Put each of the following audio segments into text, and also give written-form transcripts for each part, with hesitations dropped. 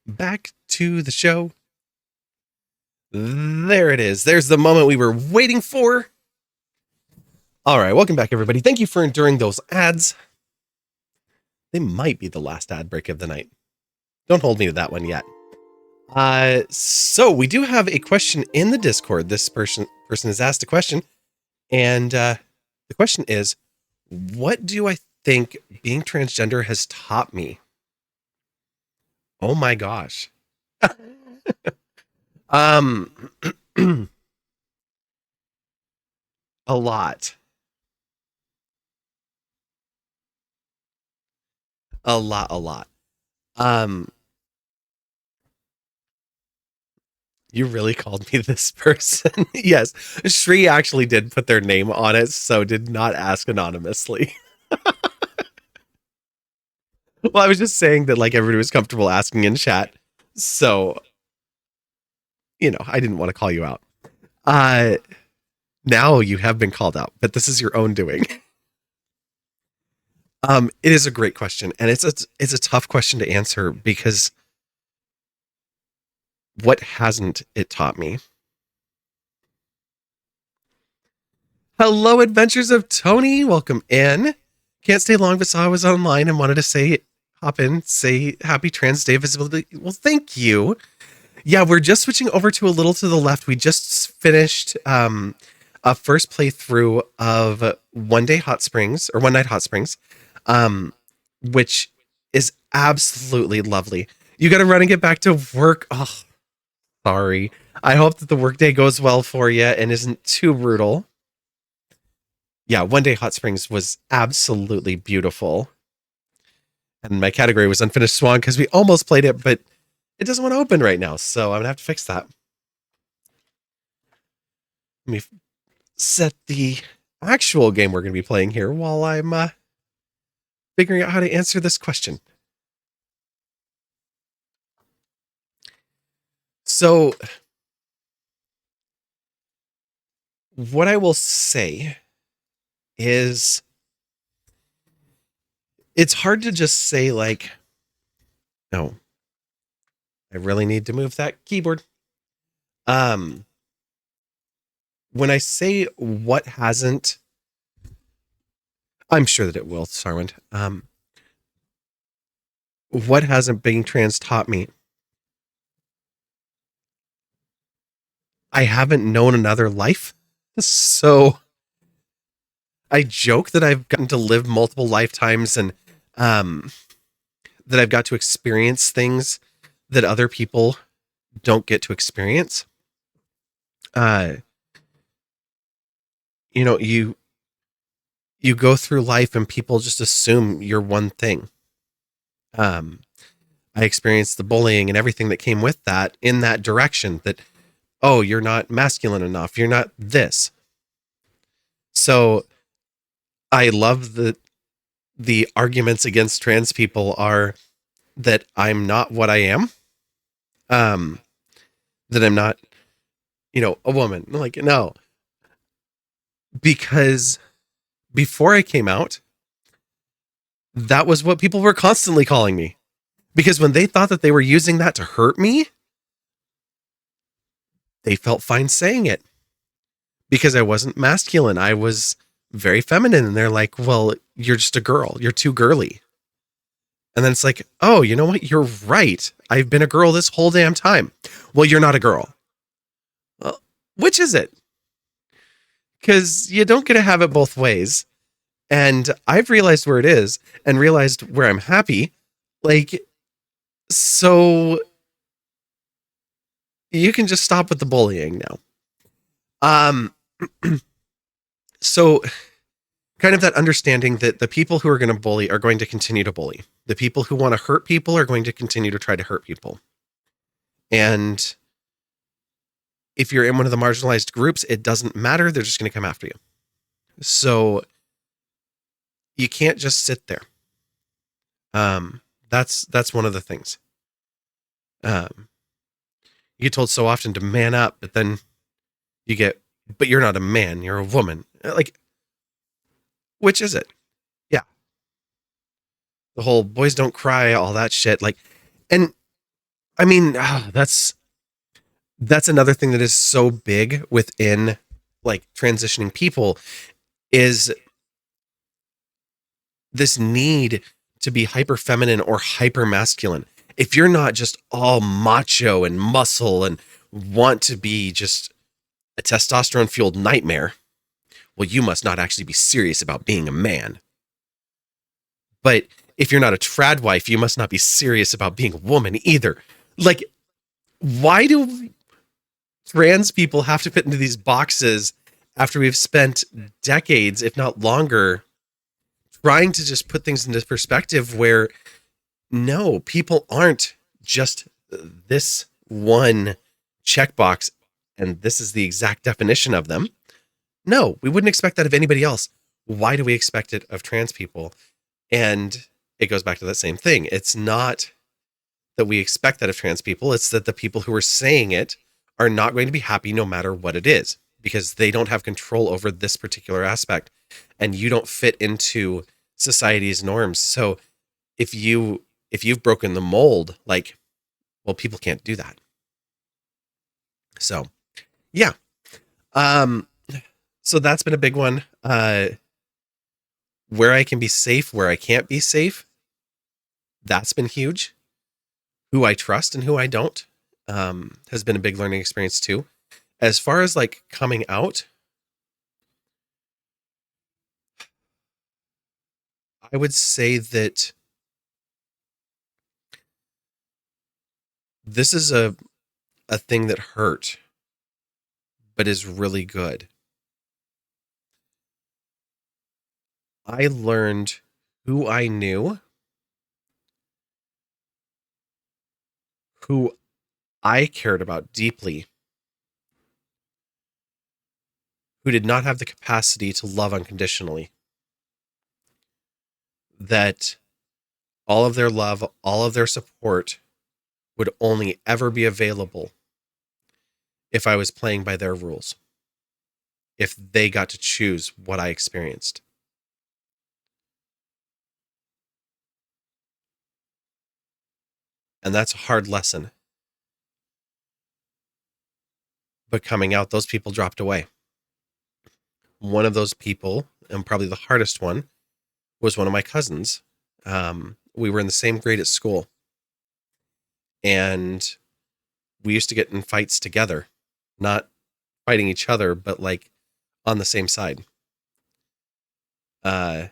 back to the show. There it is. There's the moment we were waiting for. All right, welcome back, everybody. Thank you for enduring those ads. They might be the last ad break of the night. Don't hold me to that one yet. So we do have a question in the Discord. This person has asked a question, and the question is, what do I think being transgender has taught me? Oh my gosh. A lot. A lot. Um, you really called me this person? Yes, Shri actually did put their name on it, so did not ask anonymously. Well, I was just saying that like everybody was comfortable asking in chat, so I didn't want to call you out. Uh, Now you have been called out, but this is your own doing. It is a great question, and it's a tough question to answer because what hasn't it taught me? Hello, Adventures of Tony. Welcome in. Can't stay long, but saw I was online and wanted to hop in, say happy Trans Day of Visibility. Well, thank you. Yeah, we're just switching over to a little to the left. We just finished a first playthrough of One Night Hot Springs, which is absolutely lovely. You got to run and get back to work. Oh, sorry. I hope that the workday goes well for you and isn't too brutal. Yeah, One Day Hot Springs was absolutely beautiful. And my category was Unfinished Swan because we almost played it, but it doesn't want to open right now. So I'm going to have to fix that. Let me set the actual game we're going to be playing here while I'm figuring out how to answer this question. So, what I will say is it's hard to just say, like, no, I really need to move that keyboard. When I say what hasn't, I'm sure that it will, Sarwin. What hasn't being trans taught me? I haven't known another life. So I joke that I've gotten to live multiple lifetimes and that I've got to experience things that other people don't get to experience. You go through life and people just assume you're one thing. I experienced the bullying and everything that came with that in that direction that, oh, you're not masculine enough. You're not this. So I love that the arguments against trans people are that I'm not what I am. That I'm not, a woman. Like, no. Because before I came out, that was what people were constantly calling me. Because when they thought that they were using that to hurt me, they felt fine saying it. Because I wasn't masculine. I was very feminine. And they're like, well, you're just a girl. You're too girly. And then it's like, oh, you know what? You're right. I've been a girl this whole damn time. Well, you're not a girl. Well, which is it? Because you don't get to have it both ways. And I've realized where it is and realized where I'm happy. Like, so you can just stop with the bullying now. So kind of that understanding that the people who are going to bully are going to continue to bully. The people who want to hurt people are going to continue to try to hurt people. And if you're in one of the marginalized groups, it doesn't matter. They're just going to come after you. So you can't just sit there. That's one of the things. You get told so often to man up, but then but you're not a man, you're a woman. Like, which is it? Yeah. The whole boys don't cry, all that shit. Like, and I mean, that's another thing that is so big within like transitioning people is this need to be hyper feminine or hyper masculine. If you're not just all macho and muscle and want to be just a testosterone fueled nightmare, well, you must not actually be serious about being a man. But if you're not a trad wife, you must not be serious about being a woman either. Like, why do trans people have to fit into these boxes after we've spent decades, if not longer, trying to just put things into perspective where no, people aren't just this one checkbox and this is the exact definition of them. No, we wouldn't expect that of anybody else. Why do we expect it of trans people? And it goes back to that same thing. It's not that we expect that of trans people, it's that the people who are saying it are not going to be happy no matter what it is because they don't have control over this particular aspect and you don't fit into society's norms. So if you've broken the mold, like, well, people can't do that. So yeah. Um so that's been a big one. Where I can be safe, where I can't be safe, that's been huge. Who I trust and who I don't has been a big learning experience too. As far as like coming out, I would say that this is a thing that hurt, but is really good. I learned who I knew, who I cared about deeply, who did not have the capacity to love unconditionally. That all of their love, all of their support would only ever be available if I was playing by their rules, if they got to choose what I experienced. And that's a hard lesson. But coming out, those people dropped away. One of those people, and probably the hardest one, was one of my cousins. We were in the same grade at school. And we used to get in fights together, not fighting each other, but like on the same side. Uh,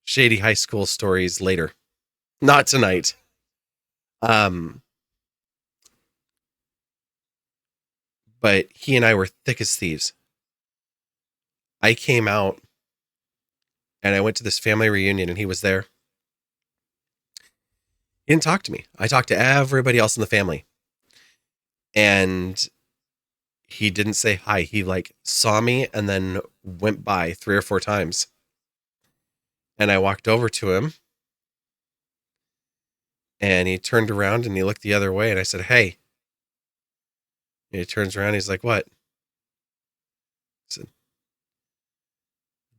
Shady high school stories later. Not tonight. Um, but he and I were thick as thieves. I came out and I went to this family reunion and he was there. He didn't talk to me. I talked to everybody else in the family. And he didn't say hi. He like saw me and then went by 3 or 4 times. And I walked over to him and he turned around and he looked the other way and I said, "Hey." And he turns around and he's like, "What?" I said,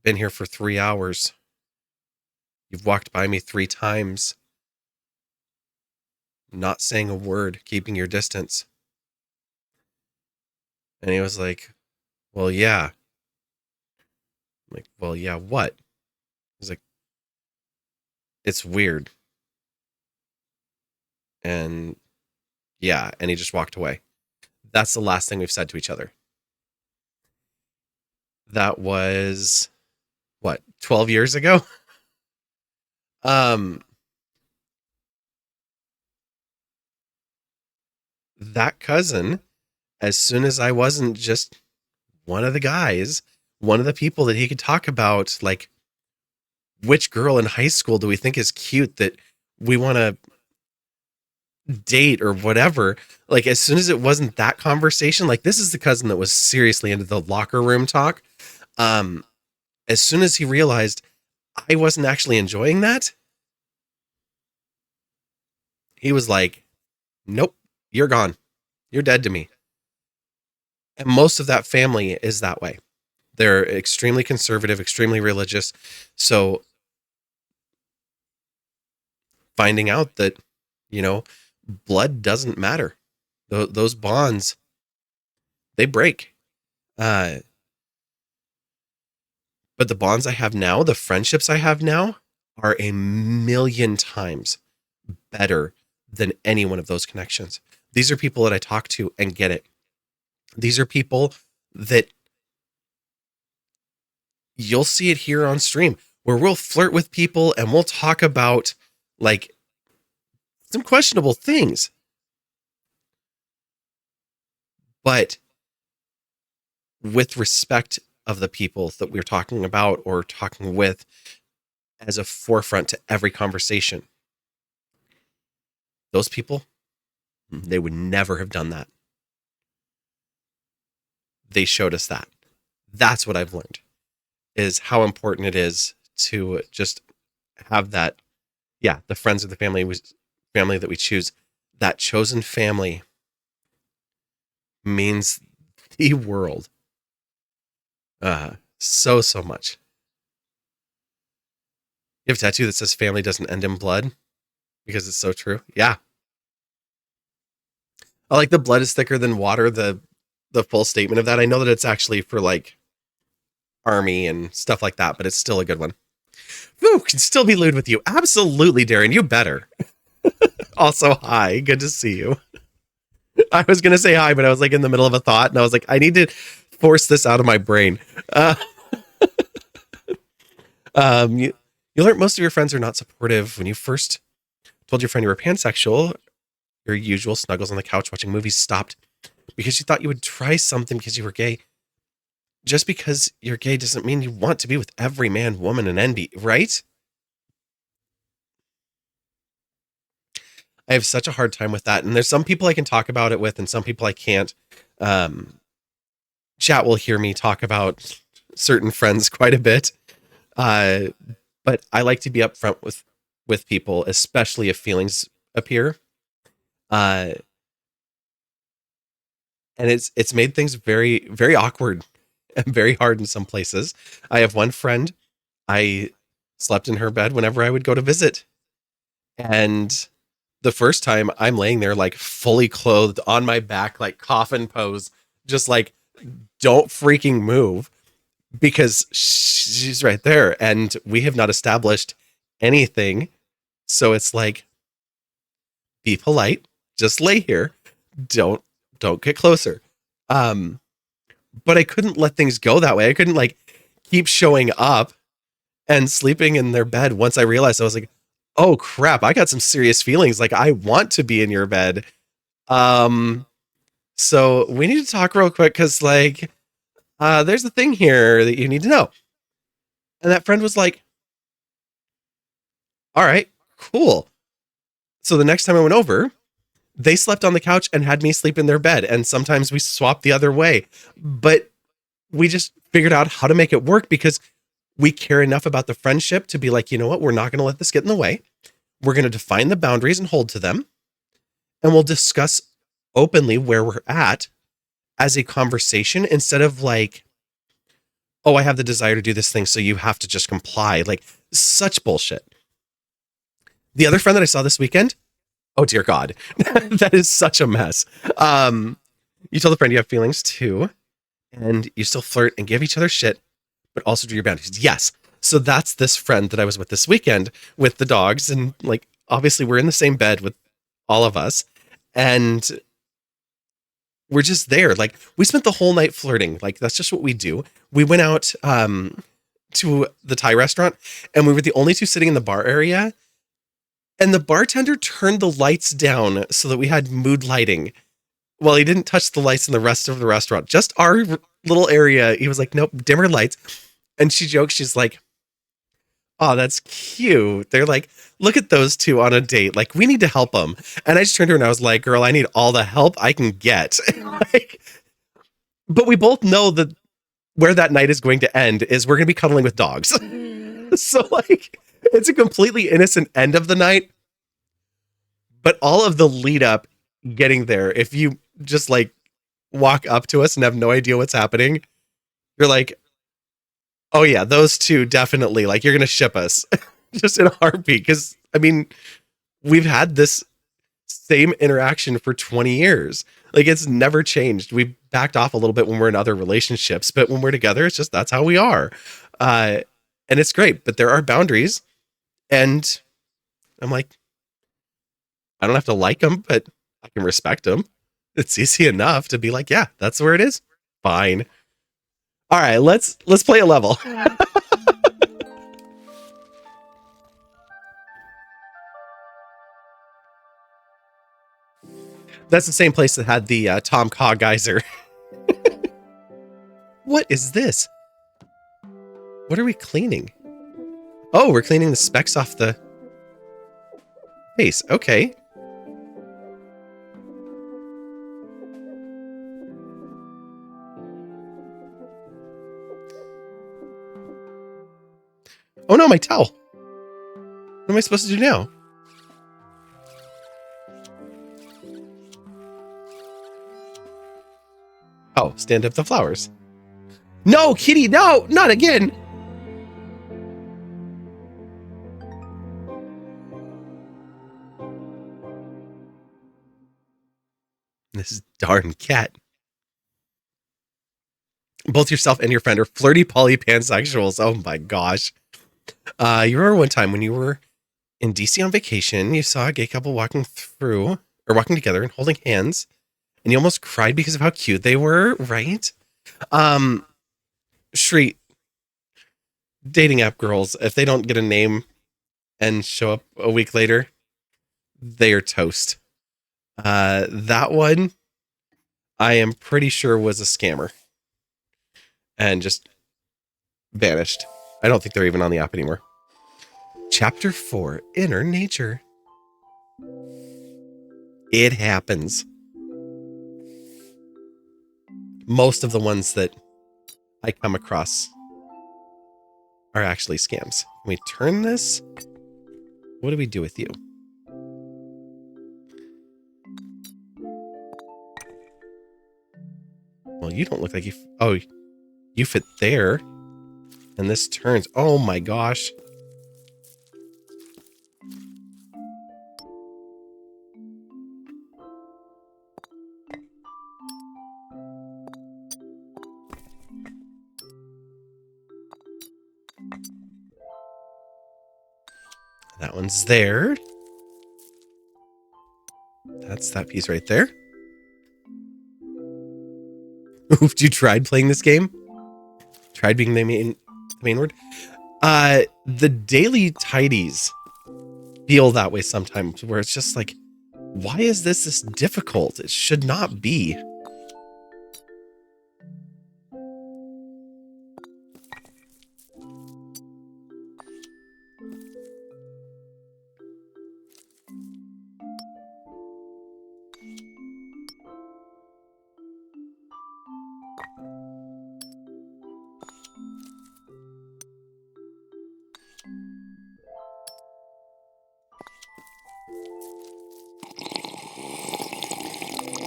"Been here for 3 hours. You've walked by me 3 times, not saying a word, keeping your distance." And he was like, "Well, yeah." I'm like, "Well, yeah, what?" He's like, "It's weird." And yeah, and he just walked away. That's the last thing we've said to each other. That was what, 12 years ago? Um, that cousin, as soon as I wasn't just one of the guys, one of the people that he could talk about, like, which girl in high school do we think is cute that we want to date or whatever, like, as soon as it wasn't that conversation, like, this is the cousin that was seriously into the locker room talk. Um, as soon as he realized I wasn't actually enjoying that, he was like, "Nope, you're gone. You're dead to me." And most of that family is that way. They're extremely conservative, extremely religious. So finding out that, you know, blood doesn't matter. Those bonds, they break. Uh, but the bonds I have now, the friendships I have now, are a million times better than any one of those connections. These are people that I talk to and get it. These are people that you'll see it here on stream where we'll flirt with people and we'll talk about like some questionable things. But with respect of the people that we're talking about or talking with as a forefront to every conversation, those people, they would never have done that. They showed us that. That's what I've learned, is how important it is to just have that, yeah, the friends of the family that we choose. That chosen family means the world. So much. You have a tattoo that says family doesn't end in blood because it's so true. Yeah. I like the blood is thicker than water, the full statement of that. I know that it's actually for like army and stuff like that, but it's still a good one. Woo, can still be lewd with you. Absolutely, Darren. You better. Also, hi. Good to see you. I was going to say hi, but I was like in the middle of a thought and I was like, I need to force this out of my brain. You learn most of your friends are not supportive. When you first told your friend you were pansexual, your usual snuggles on the couch watching movies stopped because you thought you would try something because you were gay. Just because you're gay doesn't mean you want to be with every man, woman, and NB, right? I have such a hard time with that. And there's some people I can talk about it with and some people I can't. Chat will hear me talk about certain friends quite a bit. But I like to be upfront with people, especially if feelings appear. And it's made things very, very awkward and very hard in some places. I have one friend, I slept in her bed whenever I would go to visit. And the first time I'm laying there like fully clothed on my back, like coffin pose, just like don't freaking move because she's right there and we have not established anything. So it's like, be polite, just lay here. Don't get closer. But I couldn't let things go that way. I couldn't like keep showing up and sleeping in their bed once I realized I was like, oh crap, I got some serious feelings. Like I want to be in your bed. So we need to talk real quick because like there's a thing here that you need to know. And that friend was like, all right, cool. So the next time I went over, they slept on the couch and had me sleep in their bed. And sometimes we swapped the other way. But we just figured out how to make it work because we care enough about the friendship to be like, you know what? We're not going to let this get in the way. We're going to define the boundaries and hold to them. And we'll discuss openly where we're at as a conversation instead of like, oh, I have the desire to do this thing, so you have to just comply. Like, such bullshit. The other friend that I saw this weekend, oh dear God, that is such a mess. You told the friend you have feelings too, and you still flirt and give each other shit, but also do your boundaries. Yes. So that's this friend that I was with this weekend with the dogs. And like, obviously we're in the same bed with all of us. And we're just there. Like we spent the whole night flirting. Like that's just what we do. We went out to the Thai restaurant and we were the only two sitting in the bar area. And the bartender turned the lights down so that we had mood lighting. Well, he didn't touch the lights in the rest of the restaurant, just our little area. He was like, nope, dimmer lights. And she jokes, she's like, oh, that's cute. They're like, look at those two on a date. Like, we need to help them. And I just turned to her and I was like, girl, I need all the help I can get. Like, but we both know that where that night is going to end is we're going to be cuddling with dogs. So, like, it's a completely innocent end of the night. But all of the lead up getting there, if you just like walk up to us and have no idea what's happening, you're like, oh yeah, those two definitely, like you're going to ship us just in a heartbeat. Cause I mean, we've had this same interaction for 20 years. Like, it's never changed. We backed off a little bit when we're in other relationships, but when we're together, it's just that's how we are. Uh, and it's great, but there are boundaries. And I'm like, I don't have to like them, but I can respect them. It's easy enough to be like, yeah, that's where it is. Fine. All right, let's play a level. That's the same place that had the Tom Kaw geyser. What is this? What are we cleaning? Oh, we're cleaning the specks off the face. Okay. Oh no, my towel. What am I supposed to do now? Oh, stand up the flowers. No, Kitty, no, not again. This darn cat. Both yourself and your friend are flirty poly pansexuals. Oh my gosh. You remember one time when you were in DC on vacation, you saw a gay couple walking together and holding hands, and you almost cried because of how cute they were, right? Shri, dating app girls, if they don't get a name and show up a week later, they are toast. That one, I am pretty sure was a scammer and just vanished. I don't think they're even on the app anymore. Chapter 4, Inner Nature. It happens. Most of the ones that I come across are actually scams. Can we turn this? What do we do with you? Well, you don't look like you... Oh, you fit there. And this turns... Oh my gosh. That one's there. That's that piece right there. Have you tried playing this game? Tried being the main word? The daily tidies feel that way sometimes, where it's just like, why is this difficult? It should not be.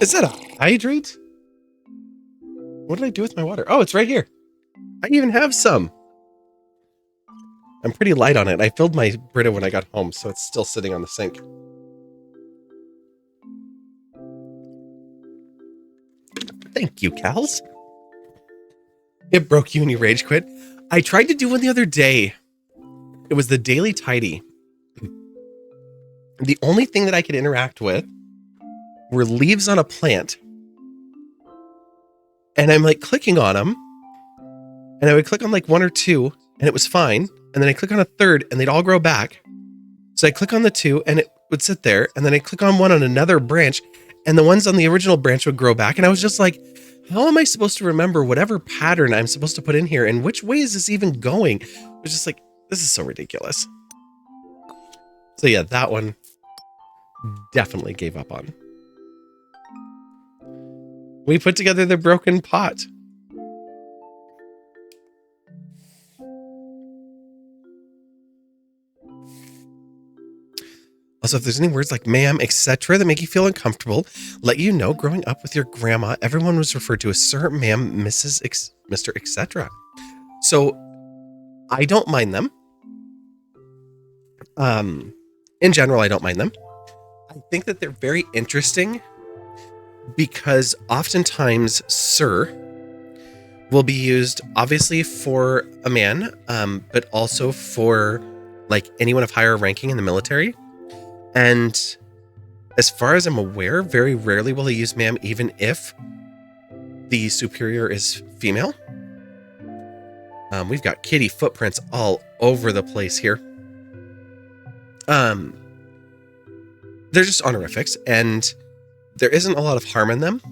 Is that a hydrate? What did I do with my water? Oh, it's right here. I even have some. I'm pretty light on it. I filled my Brita when I got home, so it's still sitting on the sink. Thank you, Cals. It broke you and you rage quit. I tried to do one the other day. It was the daily tidy. The only thing that I could interact with were leaves on a plant. And I'm like clicking on them. And I would click on like one or two and it was fine. And then I click on a third and they'd all grow back. So I click on the two and it would sit there. And then I click on one on another branch and the ones on the original branch would grow back. And I was just like, how am I supposed to remember whatever pattern I'm supposed to put in here? And which way is this even going? It was just like, this is so ridiculous. So yeah, that one definitely gave up on. We put together the broken pot. Also, if there's any words like ma'am, etc. that make you feel uncomfortable, let you know growing up with your grandma, everyone was referred to as sir, ma'am, Mrs., Mr., etc. So I don't mind them. In general, I don't mind them. I think that they're very interesting because oftentimes sir will be used obviously for a man, but also for like anyone of higher ranking in the military. And as far as I'm aware, very rarely will he use ma'am, even if the superior is female. We've got kitty footprints all over the place here. They're just honorifics, and there isn't a lot of harm in them.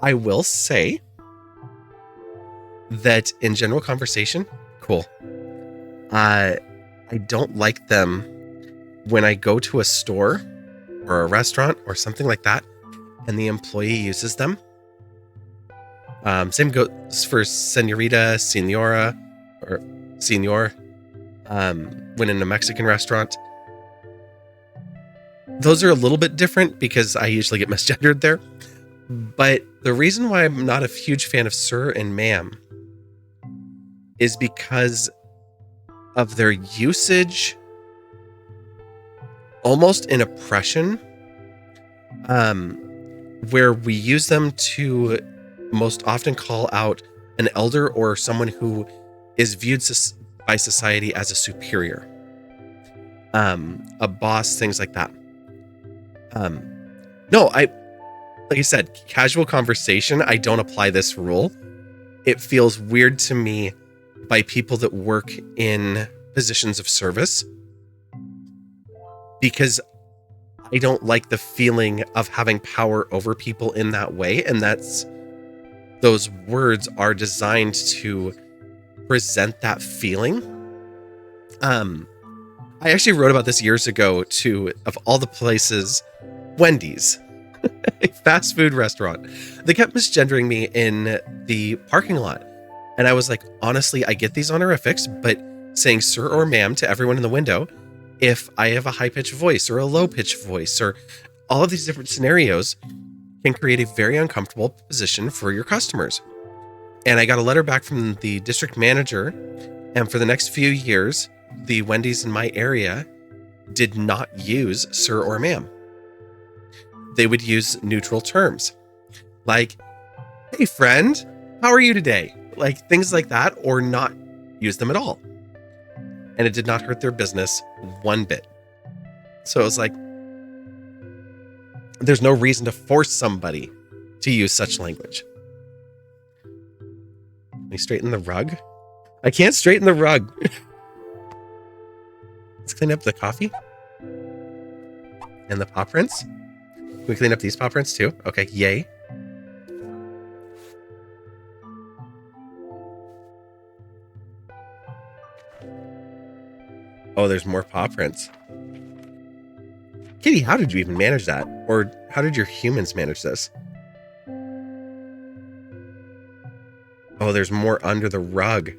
I will say that in general conversation, cool. I don't like them when I go to a store or a restaurant or something like that, and the employee uses them. Same goes for senorita, senora, or senor. When in a Mexican restaurant, those are a little bit different because I usually get misgendered there. But the reason why I'm not a huge fan of sir and ma'am is because of their usage, almost in oppression, where we use them to most often call out an elder or someone who is viewed by society as a superior, a boss, things like that. No, like I said, casual conversation, I don't apply this rule. It feels weird to me by people that work in positions of service because I don't like the feeling of having power over people in that way. And those words are designed to present that feeling. I actually wrote about this years ago to, of all the places, Wendy's, a fast food restaurant. They kept misgendering me in the parking lot. And I was like, honestly, I get these honorifics, but saying sir or ma'am to everyone in the window, if I have a high-pitched voice or a low-pitched voice or all of these different scenarios can create a very uncomfortable position for your customers. And I got a letter back from the district manager, and for the next few years, the Wendy's in my area did not use sir or ma'am. They would use neutral terms like, hey friend, how are you today? Like things like that, or not use them at all. And it did not hurt their business one bit. So it was like, there's no reason to force somebody to use such language. Can we straighten the rug? I can't straighten the rug. Let's clean up the coffee. And the paw prints. Can we clean up these paw prints too? Okay, yay. Oh, there's more paw prints. Kitty, how did you even manage that? Or how did your humans manage this? Oh, there's more under the rug.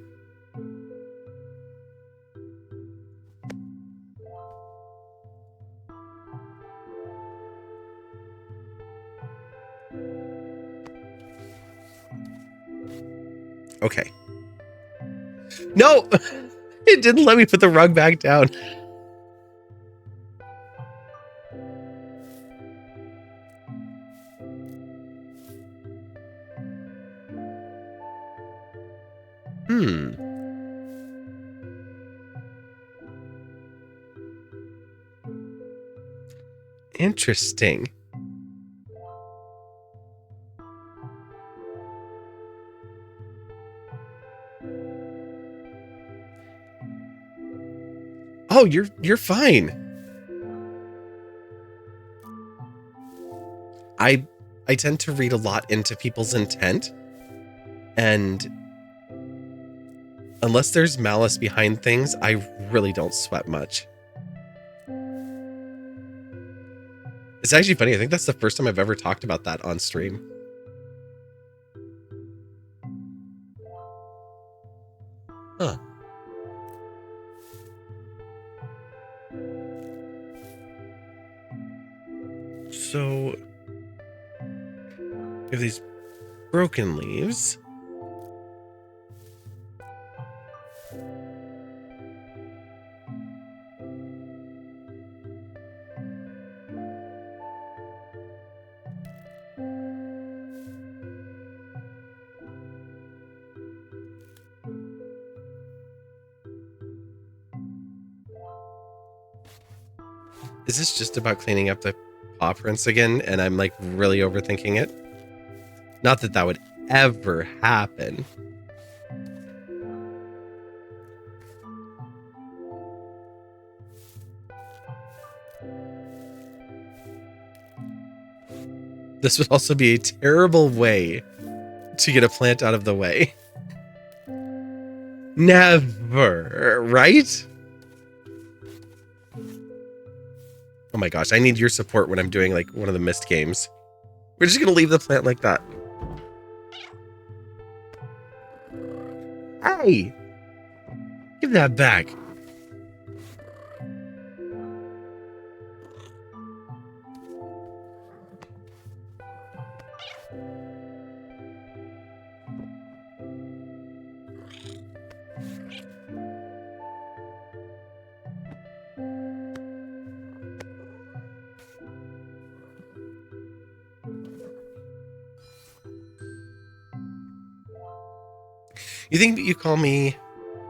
Okay. No! It didn't let me put the rug back down. Interesting. Oh, you're fine. I tend to read a lot into people's intent, and unless there's malice behind things, I really don't sweat much. It's actually funny. I think that's the first time I've ever talked about that on stream. Huh. So, we have these broken leaves. Is this just about cleaning up the paw prints again? And I'm like really overthinking it? Not that that would ever happen. This would also be a terrible way to get a plant out of the way. Never, right? Oh my gosh, I need your support when I'm doing like one of the missed games. We're just gonna leave the plant like that. Hey! Give that back. You think that you call me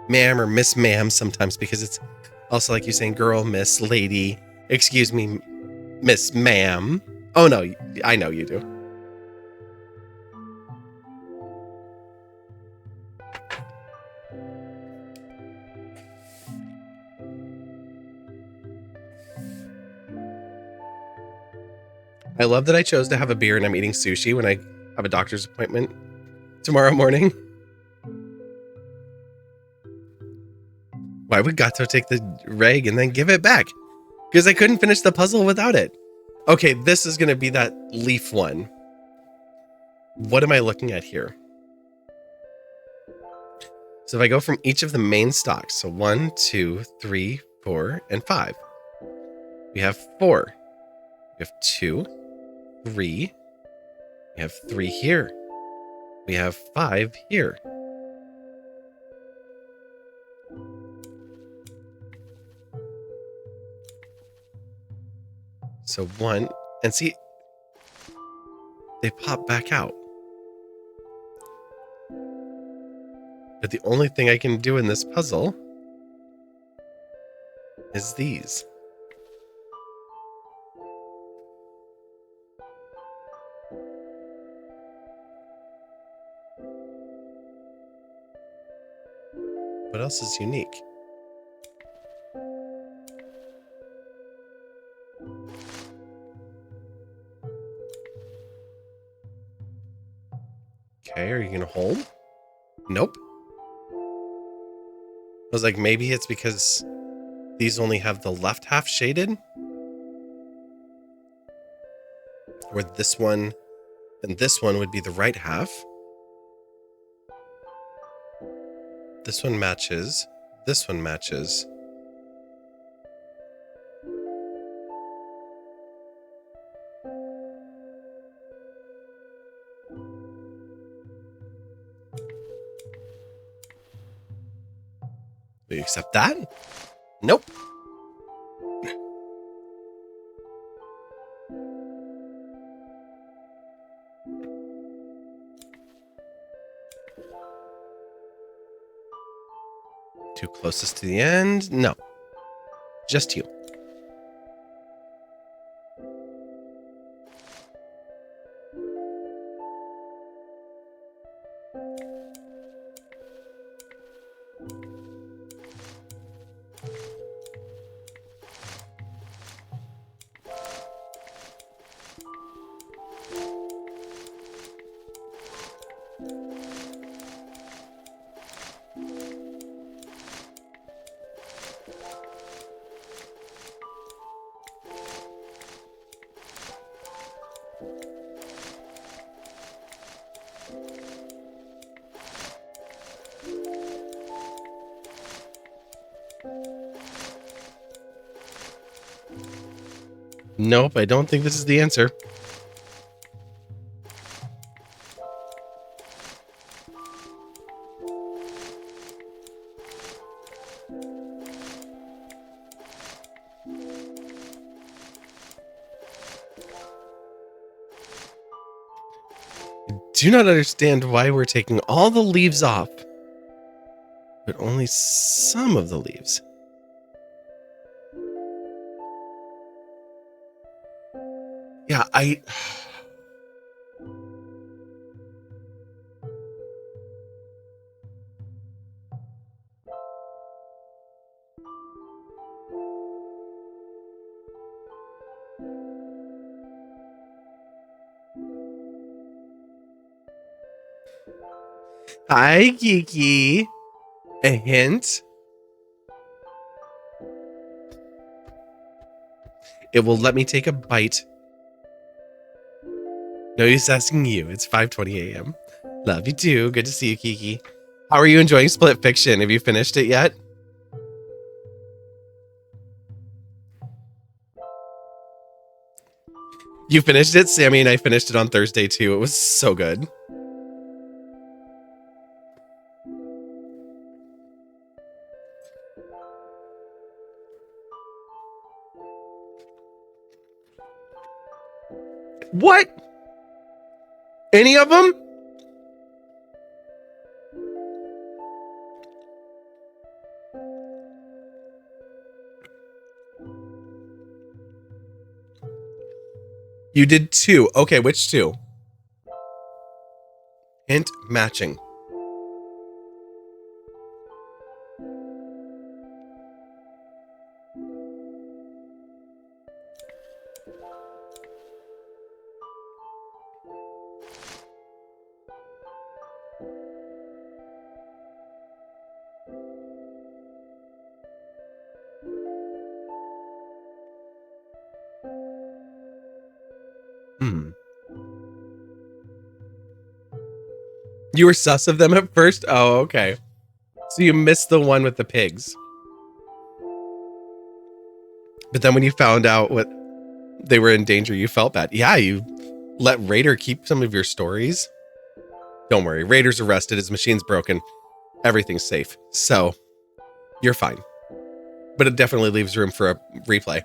ma'am or Miss Ma'am sometimes because it's also like you saying girl, miss, lady. Excuse me, Miss Ma'am. Oh no, I know you do. I love that I chose to have a beer and I'm eating sushi when I have a doctor's appointment tomorrow morning. Why would Gato take the rag and then give it back? Because I couldn't finish the puzzle without it. Okay, this is going to be that leaf one. What am I looking at here? So if I go from each of the main stalks, so 1, 2, 3, 4, and 5. We have 4. We have 2, 3. We have 3 here. We have 5 here. So 1, and see, they pop back out. But the only thing I can do in this puzzle is these. What else is unique? Okay, are you going to hold? Nope. I was like, maybe it's because these only have the left half shaded? Or this one and this one would be the right half. This one matches. This one matches. Do you accept that? Nope. Two closest to the end? No. Just you. Nope, I don't think this is the answer. Do not understand why we're taking all the leaves off, but only some of the leaves. Yeah, Hi, Kiki. A hint? It will let me take a bite. No use asking you. It's 5:20 a.m. Love you too. Good to see you, Kiki. How are you enjoying Split Fiction? Have you finished it yet? You finished it? Sammy and I finished it on Thursday too. It was so good. What? Any of them? You did 2. Okay, which 2? Hint matching. Hmm. You were sus of them at first? Oh, okay. So you missed the one with the pigs. But then when you found out what they were in danger, you felt bad. Yeah, you let Raider keep some of your stories. Don't worry. Raider's arrested. His machine's broken. Everything's safe. So you're fine. But it definitely leaves room for a replay.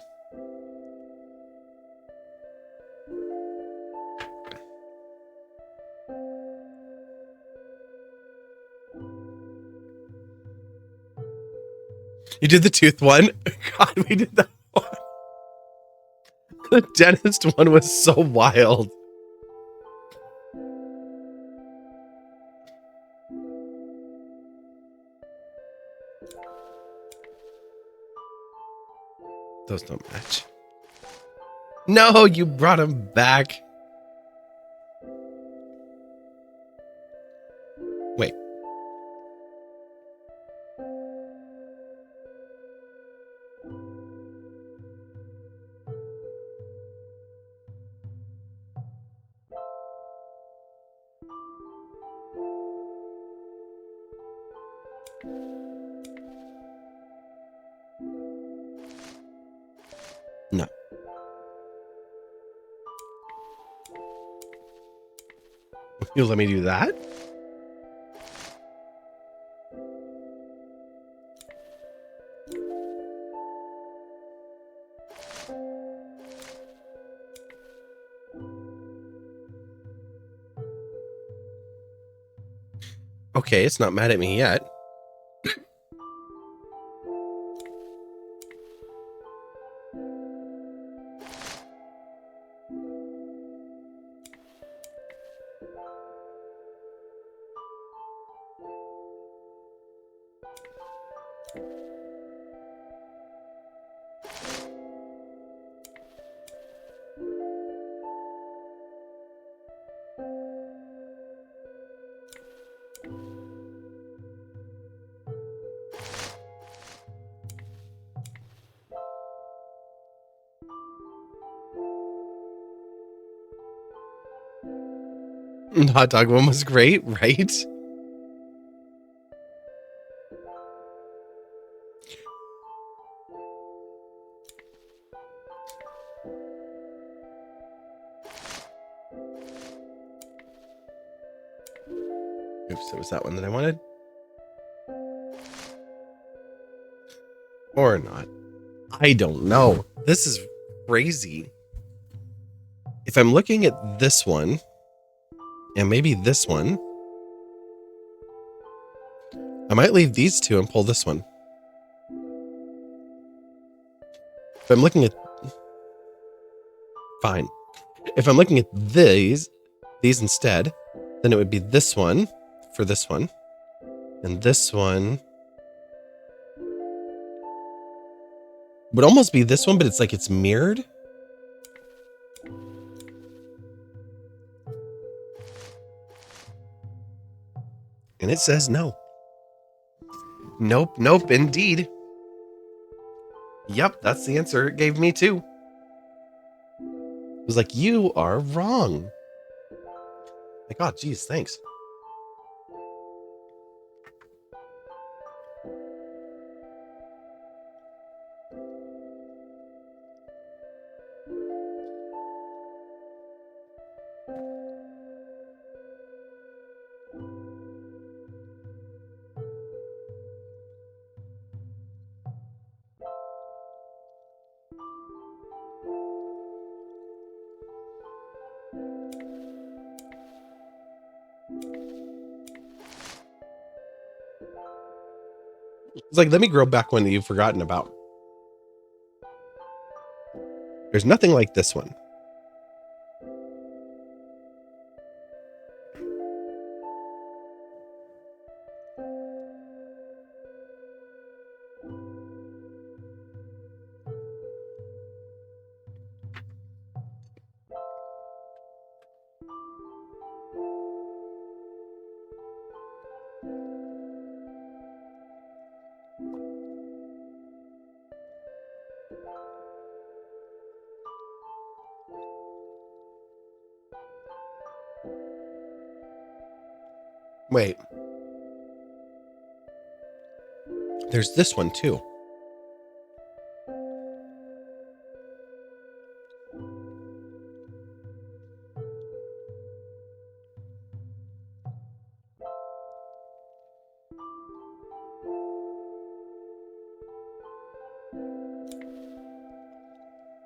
You did the tooth one? God, we did that one. The dentist one was so wild. Those don't match. No, you brought him back. Wait. No. You'll let me do that? Okay, it's not mad at me yet. The hot dog one was great, right? Oops, it was that one that I wanted. Or not. I don't know. This is crazy. If I'm looking at this one, and maybe this one, I might leave these two and pull this one. If I'm looking at... Fine. If I'm looking at these instead, then it would be this one for this one. And this one would almost be this one, but it's like it's mirrored. And it says no. Nope, nope, indeed. Yep, that's the answer it gave me too. It was like, you are wrong. Like, oh, geez, thanks. It's like, let me grow back one that you've forgotten about. There's nothing like this one. Wait. There's this one too.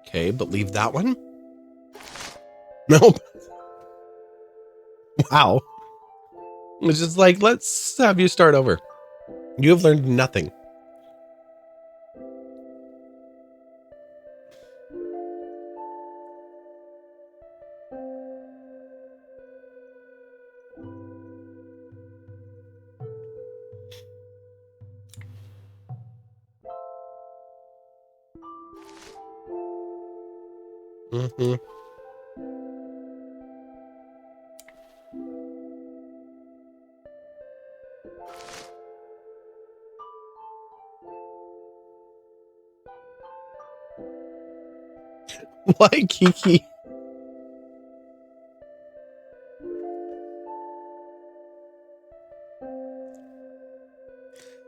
Okay, but leave that one. Nope. Wow. It's just like, let's have you start over. You have learned nothing. Mm-hmm. Why, Kiki?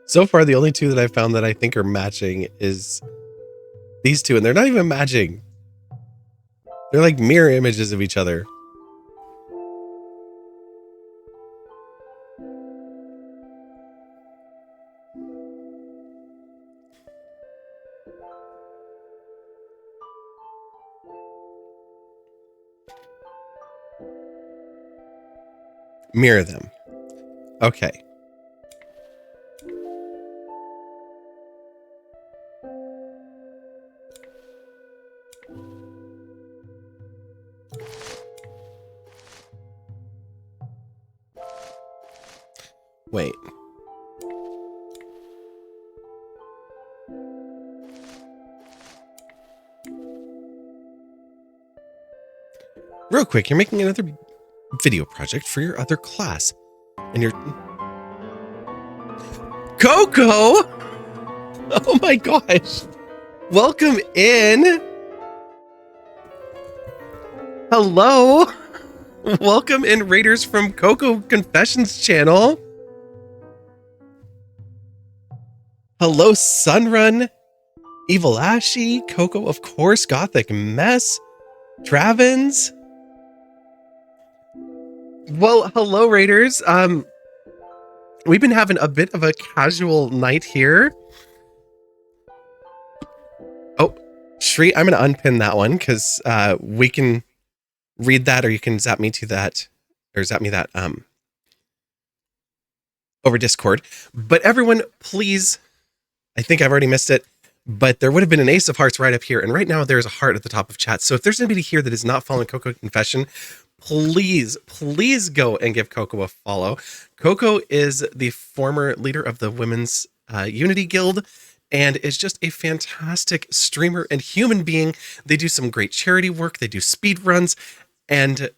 So far, the only two that I found that I think are matching is these two, and they're not even matching. They're like mirror images of each other. Mirror them. Okay. Wait. Real quick, you're making another video project for your other class. And you're... Coco! Oh my gosh. Welcome in. Hello. Welcome in, Raiders from Coco Confessions channel. Hello, Sunrun, Evil Ashy, Coco, of course, Gothic Mess, Travens. Well, hello, Raiders. We've been having a bit of a casual night here. Oh, Shri, I'm going to unpin that one because we can read that, or you can zap me to that, or zap me that over Discord. But everyone, please, I think I've already missed it. but there would have been an ace of hearts right up here. And right now there's a heart at the top of chat. So if there's anybody here that is not following Coco Confession, please go and give Coco a follow. Coco is the former leader of the Women's Unity Guild and is just a fantastic streamer and human being. They do some great charity work. They do speed runs, and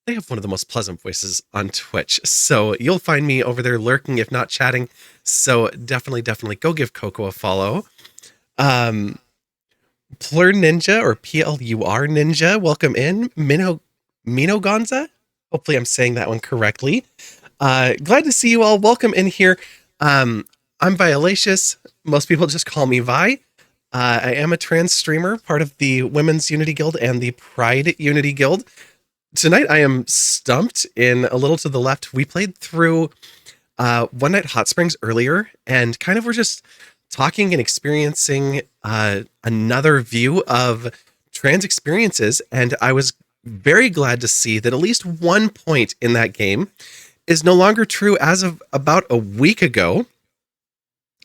they have one of the most pleasant voices on Twitch. So you'll find me over there lurking, if not chatting. So definitely go give Coco a follow. Plur Ninja, or PLUR Ninja, welcome in. Mino Gonza. Hopefully I'm saying that one correctly. Glad to see you all. Welcome in here. I'm Violacious. Most people just call me Vi. I am a trans streamer, part of the Women's Unity Guild and the Pride Unity Guild. Tonight I am stumped in a little to the left. We played through One Night Hot Springs earlier and kind of were just talking and experiencing another view of trans experiences. And I was very glad to see that at least one point in that game is no longer true as of about a week ago.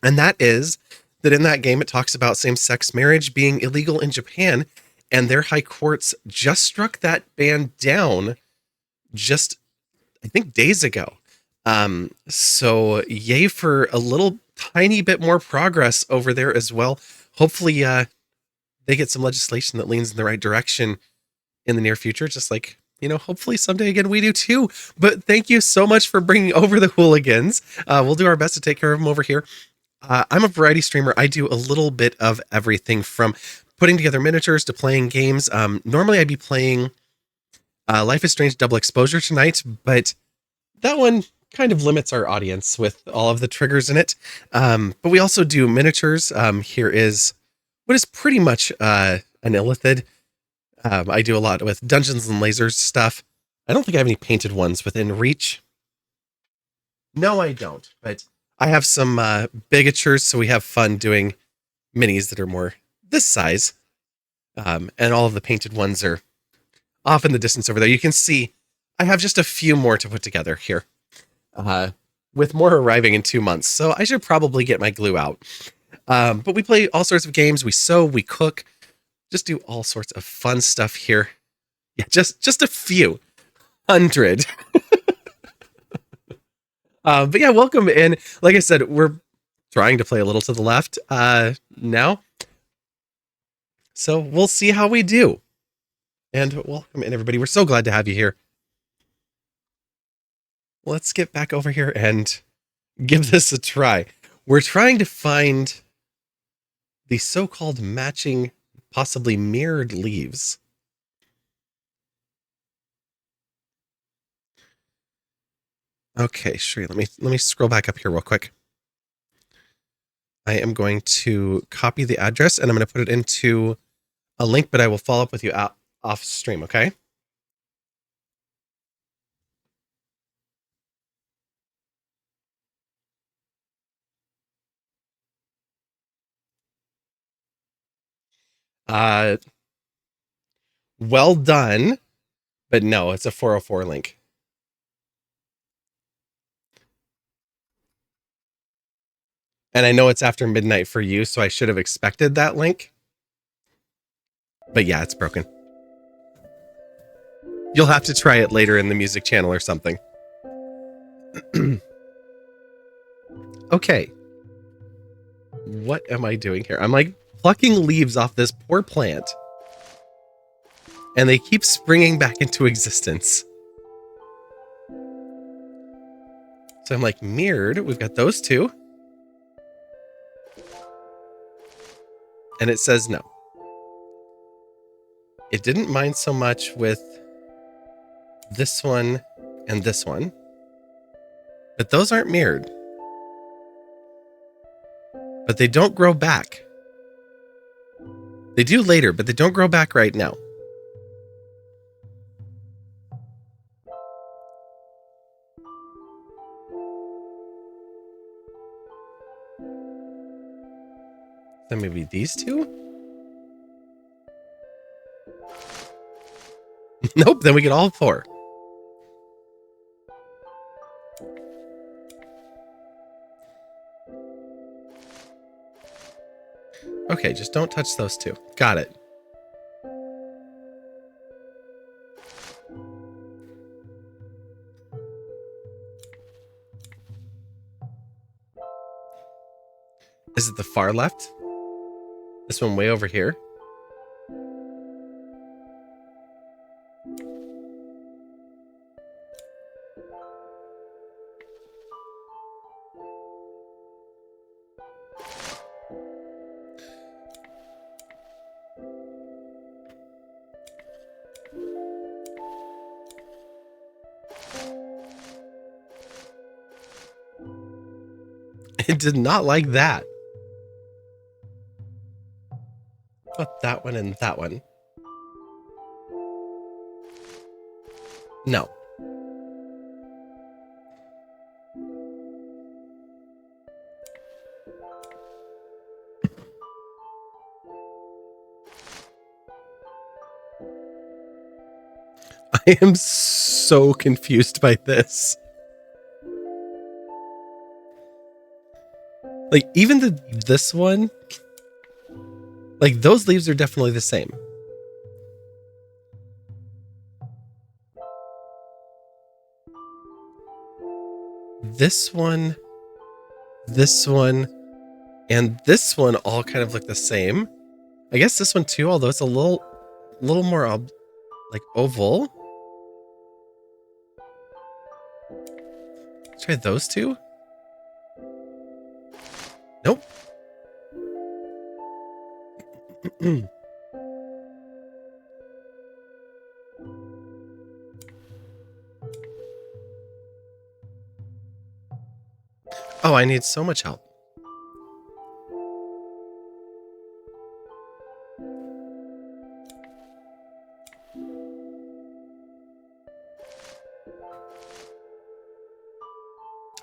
And that is that in that game, it talks about same-sex marriage being illegal in Japan, and their high courts just struck that ban down just, I think, days ago. So yay for a little tiny bit more progress over there as well. Hopefully they get some legislation that leans in the right direction in the near future, just like, hopefully someday again we do too. But thank you so much for bringing over the hooligans. We'll do our best to take care of them over here. I'm a variety streamer. I do a little bit of everything from putting together miniatures to playing games. Normally I'd be playing Life is Strange Double Exposure tonight, but that one kind of limits our audience with all of the triggers in it. But we also do miniatures. Here is what is pretty much an illithid. I do a lot with Dungeons and Lasers stuff. I don't think I have any painted ones within reach. No, I don't. But I have some bigatures, so we have fun doing minis that are more this size. And all of the painted ones are off in the distance over there. You can see I have just a few more to put together here, with more arriving in 2 months. So I should probably get my glue out. But we play all sorts of games. We sew, we cook, just do all sorts of fun stuff here. Yeah, just a few hundred. But yeah, welcome in. Like I said, we're trying to play a little to the left now. So we'll see how we do. And welcome in, everybody. We're so glad to have you here. Let's get back over here and give this a try. We're trying to find the so-called matching, possibly mirrored leaves. Okay, sure. Let me scroll back up here real quick. I am going to copy the address and I'm going to put it into a link, but I will follow up with you off stream, okay? Well done, but no, it's a 404 link. And I know it's after midnight for you, so I should have expected that link. But yeah, it's broken. You'll have to try it later in the music channel or something. Okay. What am I doing here? I'm like plucking leaves off this poor plant. And they keep springing back into existence. So I'm like, mirrored. We've got those two. And it says no. It didn't mind so much with this one and this one. But those aren't mirrored. But they don't grow back. They do later, but they don't grow back right now. Then maybe these two? Nope, then we get all four. Okay, just don't touch those two. Got it. Is it the far left? This one way over here? It did not like that. Put that one and that one. No. I am so confused by this. Like, even this one, like, those leaves are definitely the same. This one, and this one all kind of look the same. I guess this one too, although it's a little more like oval. Try those two. Nope. Oh, I need so much help.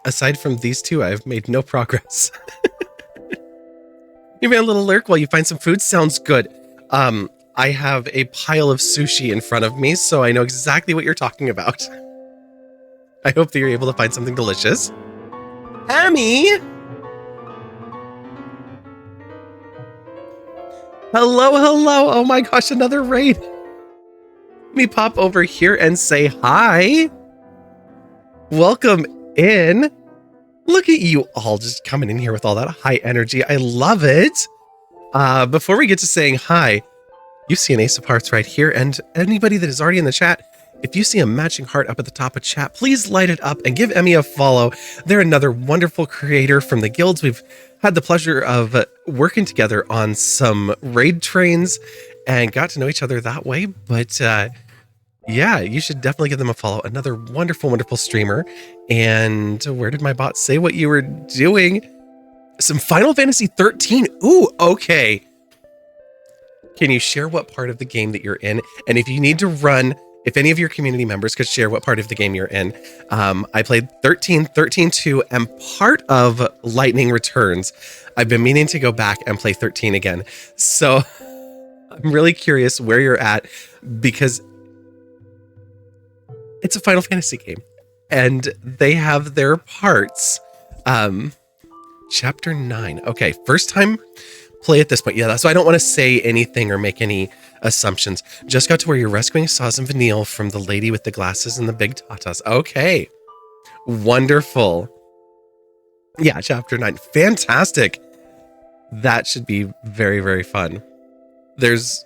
Aside from these two, I've made no progress. Give me a little lurk while you find some food. Sounds good. I have a pile of sushi in front of me, so I know exactly what you're talking about. I hope that you're able to find something delicious. Emmy! Hello, hello. Oh my gosh, another raid. Let me pop over here and say hi. Welcome in. Look at you all just coming in here with all that high energy. I love it. Before we get to saying hi, you see an ace of hearts right here. And anybody that is already in the chat, if you see a matching heart up at the top of chat, please light it up and give Emmy a follow. They're another wonderful creator from the guilds. We've had the pleasure of working together on some raid trains and got to know each other that way. But yeah, you should definitely give them a follow. Another wonderful, wonderful streamer. And where did my bot say what you were doing? Some Final Fantasy 13. Ooh, okay. Can you share what part of the game that you're in? And if you need to run, if any of your community members could share what part of the game you're in. I played 13, 13-2, and part of Lightning Returns. I've been meaning to go back and play 13 again. So I'm really curious where you're at, because it's a Final Fantasy game and they have their parts. Chapter 9. Okay, first time play at this point. Yeah, so I don't want to say anything or make any assumptions. Just got to where you're rescuing Saz and Vanille from the lady with the glasses and the big tatas. Okay, wonderful. Yeah, chapter 9. Fantastic. That should be very, very fun. There's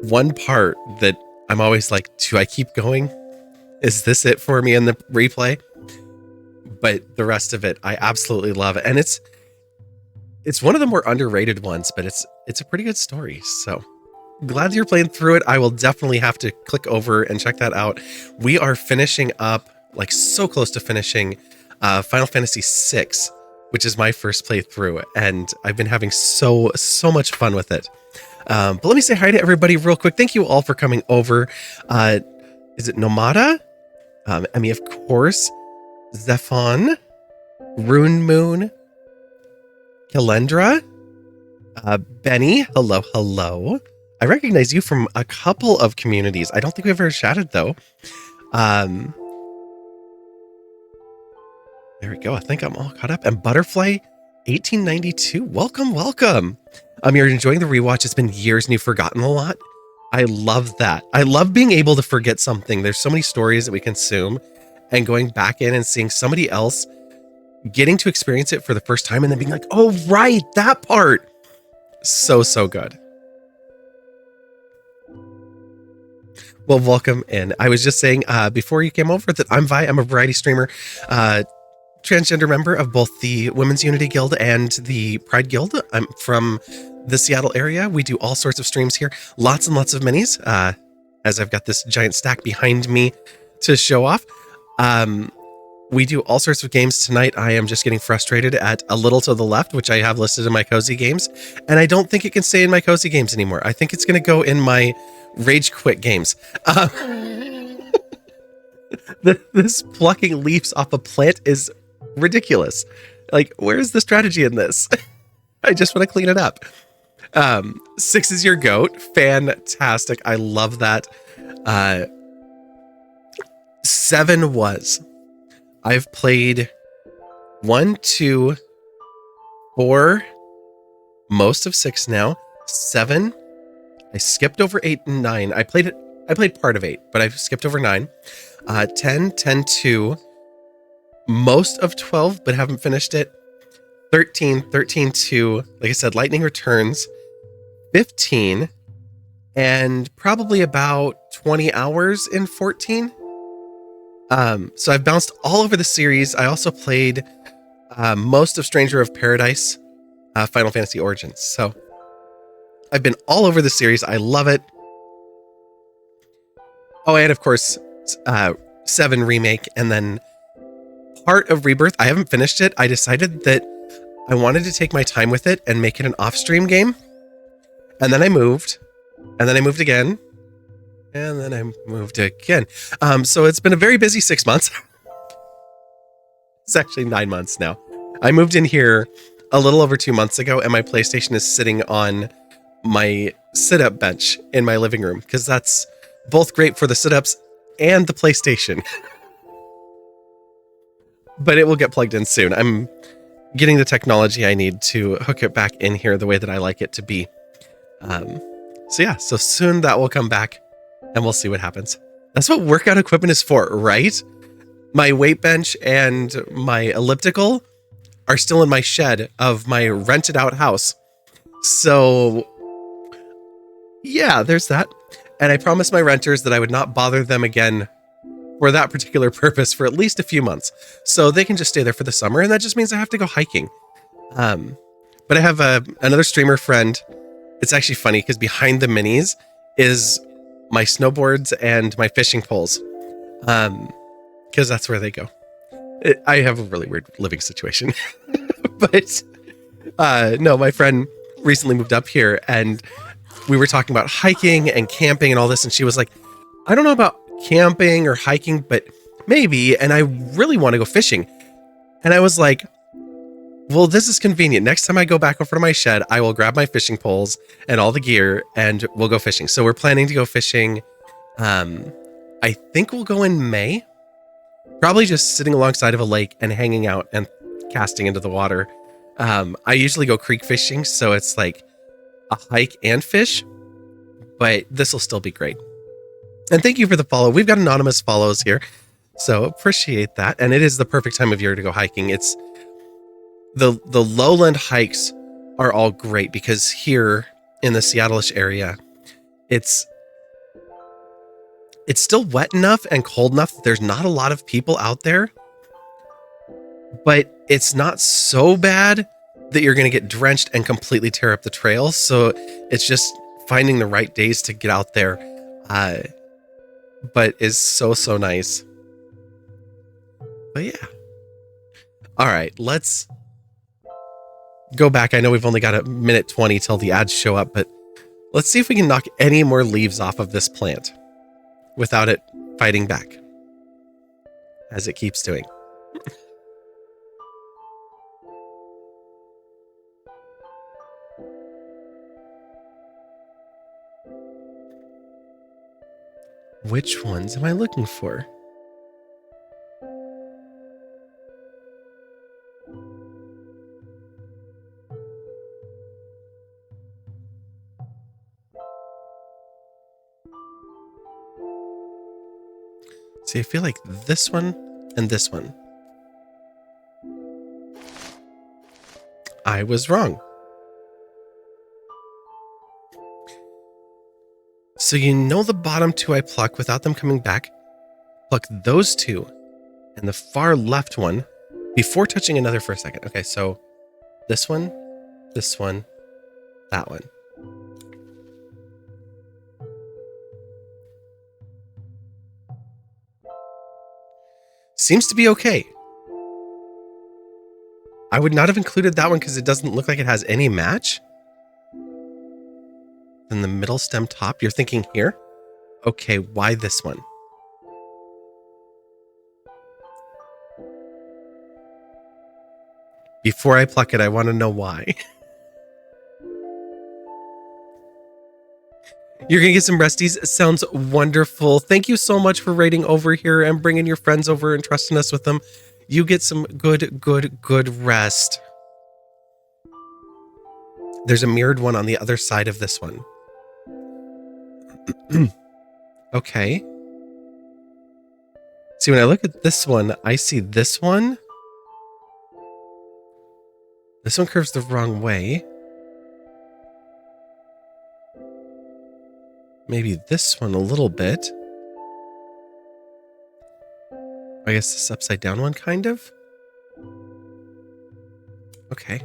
one part that I'm always like, do I keep going? Is this it for me in the replay? But the rest of it, I absolutely love it. And it's one of the more underrated ones, but it's a pretty good story. So glad you're playing through it. I will definitely have to click over and check that out. We are finishing up, like so close to finishing Final Fantasy VI, which is my first playthrough. And I've been having so much fun with it. But let me say hi to everybody real quick. Thank you all for coming over. Is it Nomada? Emmy, of course. Zephon. Rune Moon. Kalendra. Benny. Hello, hello. I recognize you from a couple of communities. I don't think we've ever chatted, though. There we go. I think I'm all caught up. And Butterfly. 1892. Welcome, welcome. You're enjoying the rewatch. It's been years and you've forgotten a lot. I love that. I love being able to forget something. There's so many stories that we consume, and going back in and seeing somebody else getting to experience it for the first time and then being like, oh, right, that part. So, so good. Well, welcome in. I was just saying before you came over that I'm Vi. I'm a variety streamer, transgender member of both the Women's Unity Guild and the Pride Guild. I'm from the Seattle area. We do all sorts of streams here, lots and lots of minis, as I've got this giant stack behind me to show off. We do all sorts of games tonight. I am just getting frustrated at A Little to the Left, which I have listed in my cozy games, and I don't think it can stay in my cozy games anymore. I think it's going to go in my rage quit games. This plucking leaves off a plant is ridiculous. Like, where's the strategy in this? I just want to clean it up. 6 is your goat. Fantastic. I love that. 7 was. I've played 1, 2, 4, most of 6 now. 7. I skipped over 8 and 9. I played part of 8, but I skipped over 9. 10, 10, 2, most of 12, but haven't finished it. 13, 13, 2, like I said, Lightning Returns. 15, and probably about 20 hours in 14. So I've bounced all over the series. I also played most of Stranger of Paradise, Final Fantasy Origins. So I've been all over the series. I love it. Oh, and of course, 7 Remake, and then part of Rebirth. I haven't finished it. I decided that I wanted to take my time with it and make it an off-stream game. And then I moved. And then I moved again. And then I moved again. So it's been a very busy 6 months. It's actually 9 months now. I moved in here a little over 2 months ago, and my PlayStation is sitting on my sit-up bench in my living room, because that's both great for the sit-ups and the PlayStation. But it will get plugged in soon. I'm getting the technology I need to hook it back in here the way that I like it to be. So soon that will come back, and we'll see what happens. That's what workout equipment is for, right? My weight bench and my elliptical are still in my shed of my rented out house. So yeah, there's that. And I promised my renters that I would not bother them again for that particular purpose for at least a few months. So they can just stay there for the summer, and that just means I have to go hiking. But I have another streamer friend. It's actually funny because behind the minis is my snowboards and my fishing poles, because that's where they go. I have a really weird living situation. But no, my friend recently moved up here, and we were talking about hiking and camping and all this, and she was like, I don't know about camping or hiking, but maybe, and I really want to go fishing. And I was like, well, this is convenient. Next time I go back over to my shed, I will grab my fishing poles and all the gear, and we'll go fishing. So we're planning to go fishing. I think we'll go in May. Probably just sitting alongside of a lake and hanging out and casting into the water. I usually go creek fishing, so it's like a hike and fish, but this will still be great. And thank you for the follow. We've got anonymous follows here, so appreciate that. And it is the perfect time of year to go hiking. It's the lowland hikes are all great because here in the Seattle-ish area, it's still wet enough and cold enough that there's not a lot of people out there, but it's not so bad that you're going to get drenched and completely tear up the trail. So it's just finding the right days to get out there, but is so, so nice. But yeah. All right, let's go back. I know we've only got a minute 20 till the ads show up, but let's see if we can knock any more leaves off of this plant without it fighting back, as it keeps doing. Which ones am I looking for? See, I feel like this one and this one. I was wrong. So you know the bottom two I pluck without them coming back. Pluck those two and the far left one before touching another for a second. Okay, so this one, that one. Seems to be okay. I would not have included that one because it doesn't look like it has any match. Then the middle stem top, you're thinking here? Okay, why this one? Before I pluck it, I want to know why. You're going to get some resties. Sounds wonderful. Thank you so much for raiding over here and bringing your friends over and trusting us with them. You get some good rest. There's a mirrored one on the other side of this one. Okay. See, when I look at this one, I see this one. This one curves the wrong way. Maybe this one a little bit. I guess this upside down one, kind of. Okay.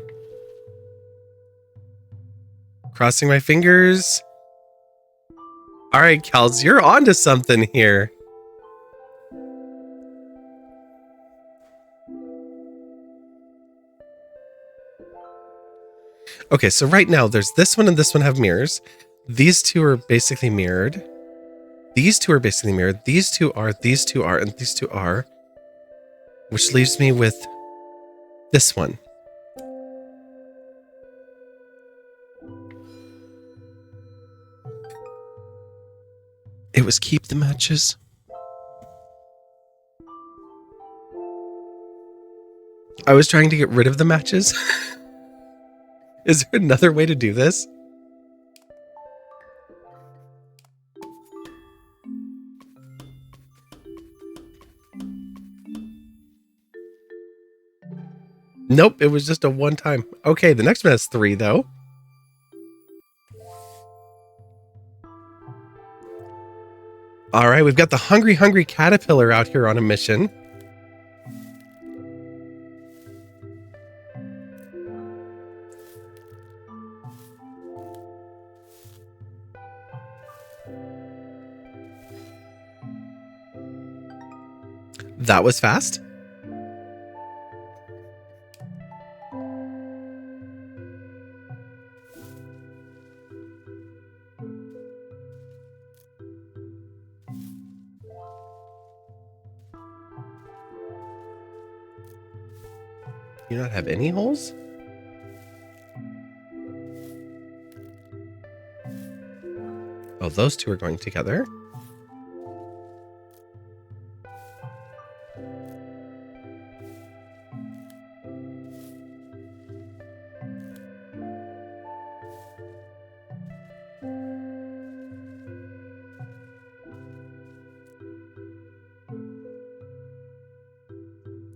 Crossing my fingers. All right, Kels, you're onto something here. Okay, so right now there's this one and this one have mirrors. These two are basically mirrored. These two are basically mirrored. These two are, and these two are. Which leaves me with this one. It was keep the matches. I was trying to get rid of the matches. Is there another way to do this? Nope, it was just a one time. Okay, the next one has 3 though. All right, we've got the hungry caterpillar out here on a mission. That was fast. You not have any holes? Oh, those two are going together.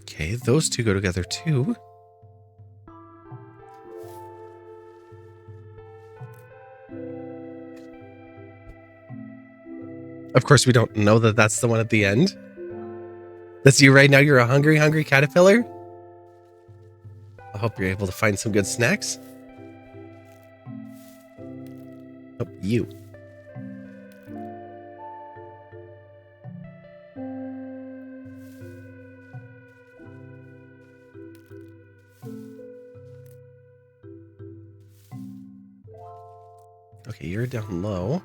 Okay, those two go together too. Of course, we don't know that that's the one at the end. That's you right now. You're a hungry caterpillar. I hope you're able to find some good snacks. Oh, you. Okay, you're down low.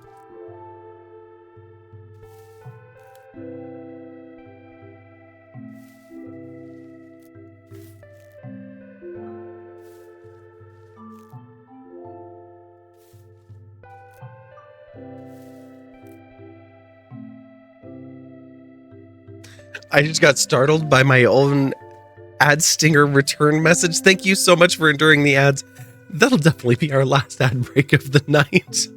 I just got startled by my own ad stinger return message. Thank you so much for enduring the ads. That'll definitely be our last ad break of the night.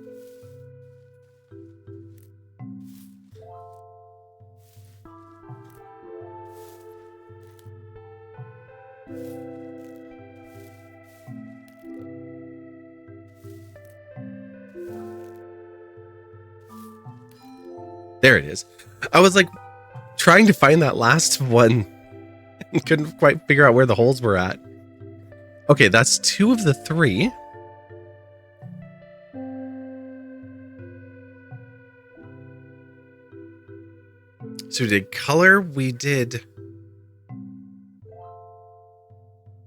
There it is. I was like trying to find that last one and couldn't quite figure out where the holes were at. Okay, that's 2 of the 3. So we did color, we did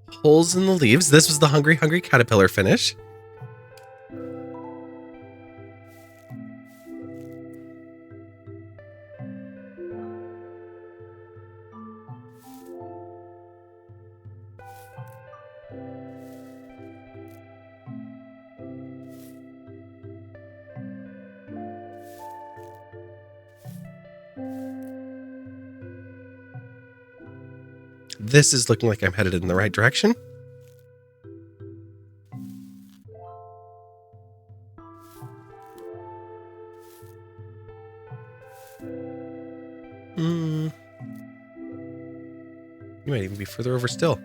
holes in the leaves. This was the Hungry Hungry Caterpillar finish. This is looking like I'm headed in the right direction. You might even be further over still.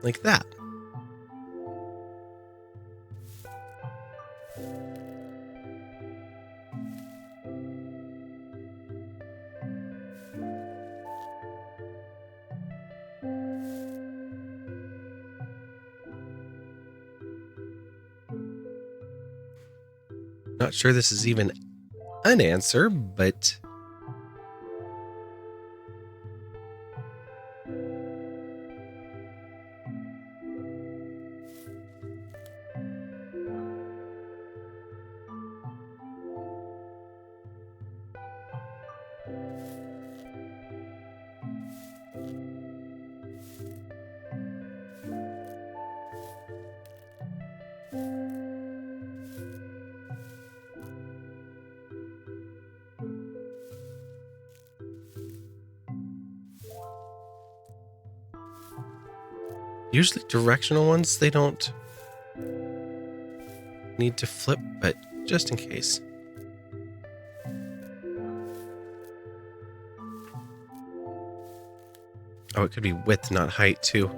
Like that. Not sure this is even an answer, but usually directional ones, they don't need to flip, but just in case. Oh, it could be width, not height, too.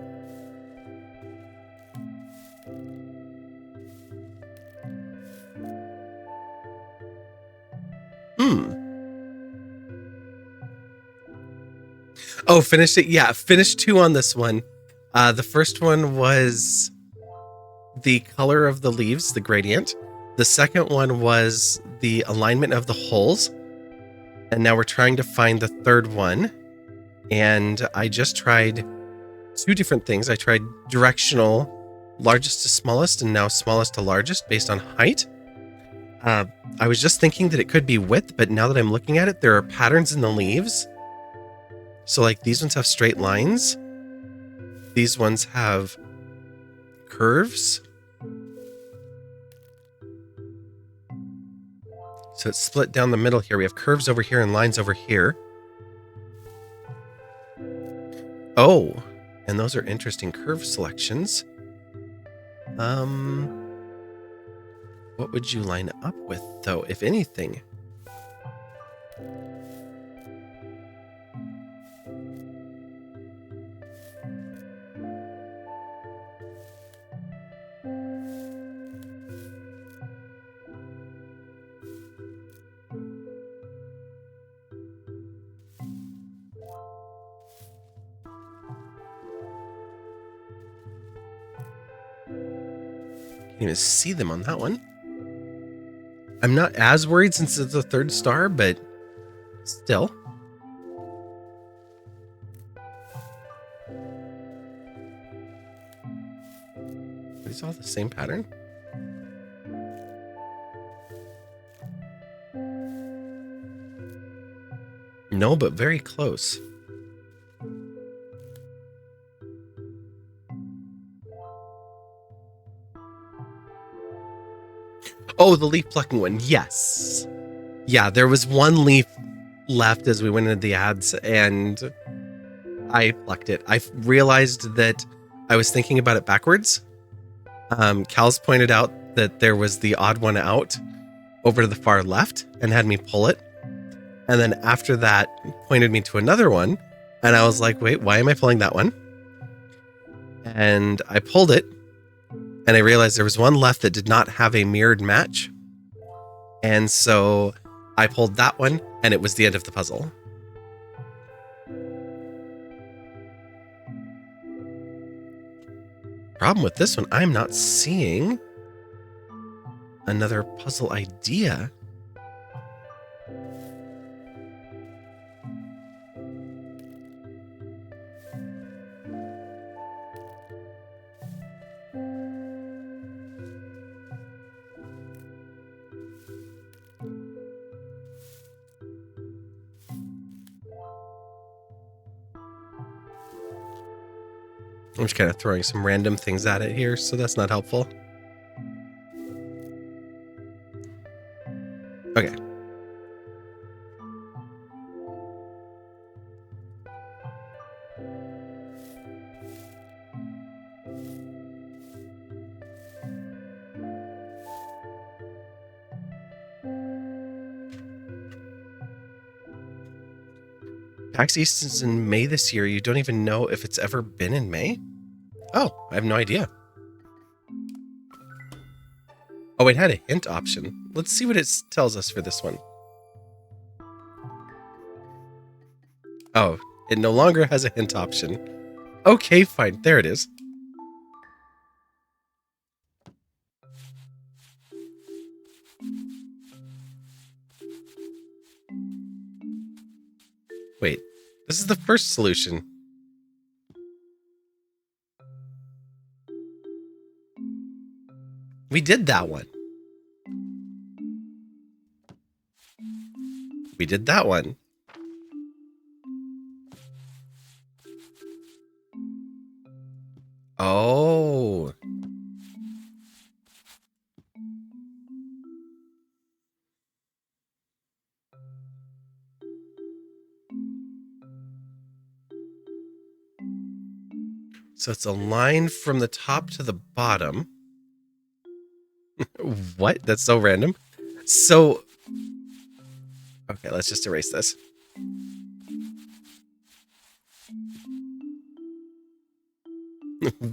Oh, finished it? Yeah, finished 2 on this one. The first one was the color of the leaves, the gradient. The second one was the alignment of the holes. And now we're trying to find the third one. And I just tried 2 different things. I tried directional, largest to smallest, and now smallest to largest based on height. I was just thinking that it could be width, but now that I'm looking at it, there are patterns in the leaves. So like these ones have straight lines. These ones have curves. So it's split down the middle here. We have curves over here and lines over here. Oh, and those are interesting curve selections. What would you line up with, though, if anything? Can't even see them on that one. I'm not as worried since it's a 3rd star, but still. Are these all the same pattern? No, but very close. Oh, the leaf plucking one. Yes. Yeah, there was 1 leaf left as we went into the ads, and I plucked it. I realized that I was thinking about it backwards. Cal's pointed out that there was the odd one out over to the far left and had me pull it. And then after that, pointed me to another one. And I was like, wait, why am I pulling that one? and I pulled it, and I realized there was one left that did not have a mirrored match. And so I pulled that one, and it was the end of the puzzle. Problem with this one, I'm not seeing another puzzle idea. I'm just kind of throwing some random things at it here, so that's not helpful. Okay. PAX East is in May this year. You don't even know if it's ever been in May? Oh, I have no idea. Oh, it had a hint option. Let's see what it tells us for this one. Oh, it no longer has a hint option. Okay, fine. There it is. Wait, this is the first solution. We did that one. We did that one. Oh. So it's a line from the top to the bottom. What? That's so random. So, okay, let's just erase this.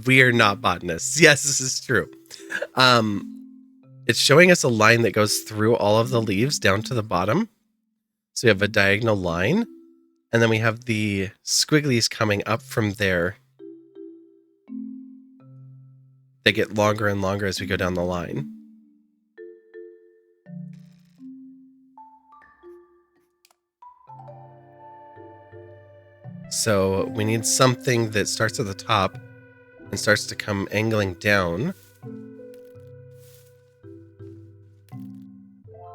We are not botanists. Yes, this is true. It's showing us a line that goes through all of the leaves down to the bottom. So we have a diagonal line, and then we have the squigglies coming up from there. They get longer and longer as we go down the line. So we need something that starts at the top and starts to come angling down.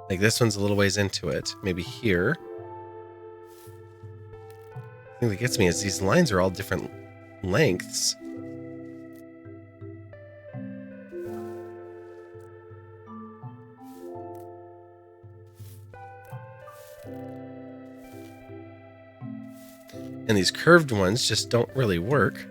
Like this one's a little ways into it. Maybe here. The thing that gets me is these lines are all different lengths. And these curved ones just don't really work.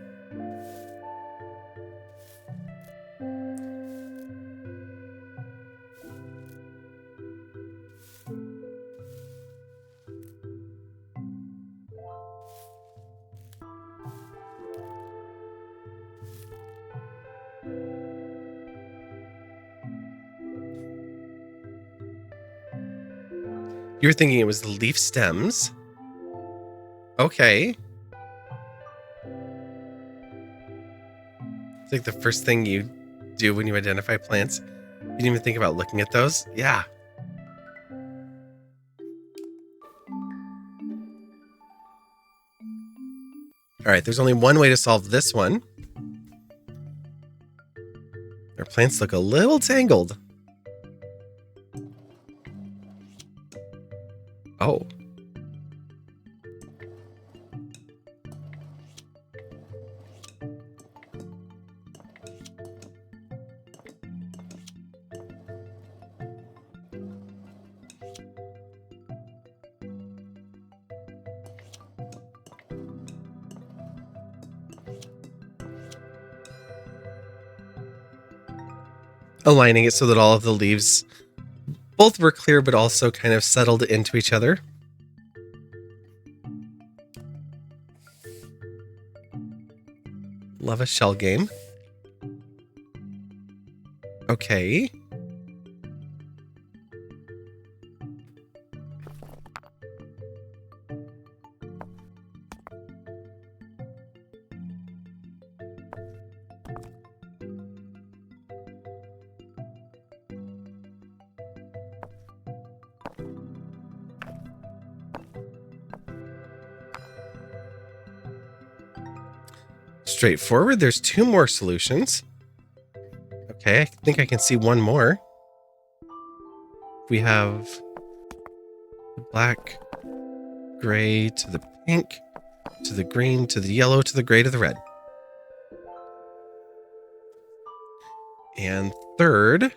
You were thinking it was the leaf stems. Okay. It's like the first thing you do when you identify plants. You didn't even think about looking at those? Yeah. All right, there's only one way to solve this one. Our plants look a little tangled. Oh. Aligning it so that all of the leaves both were clear but also kind of settled into each other. Love a shell game. Okay. Straightforward. There's 2 more solutions. Okay, I think I can see one more. We have the black, gray to the pink, to the green, to the yellow, to the gray, to the red. And third,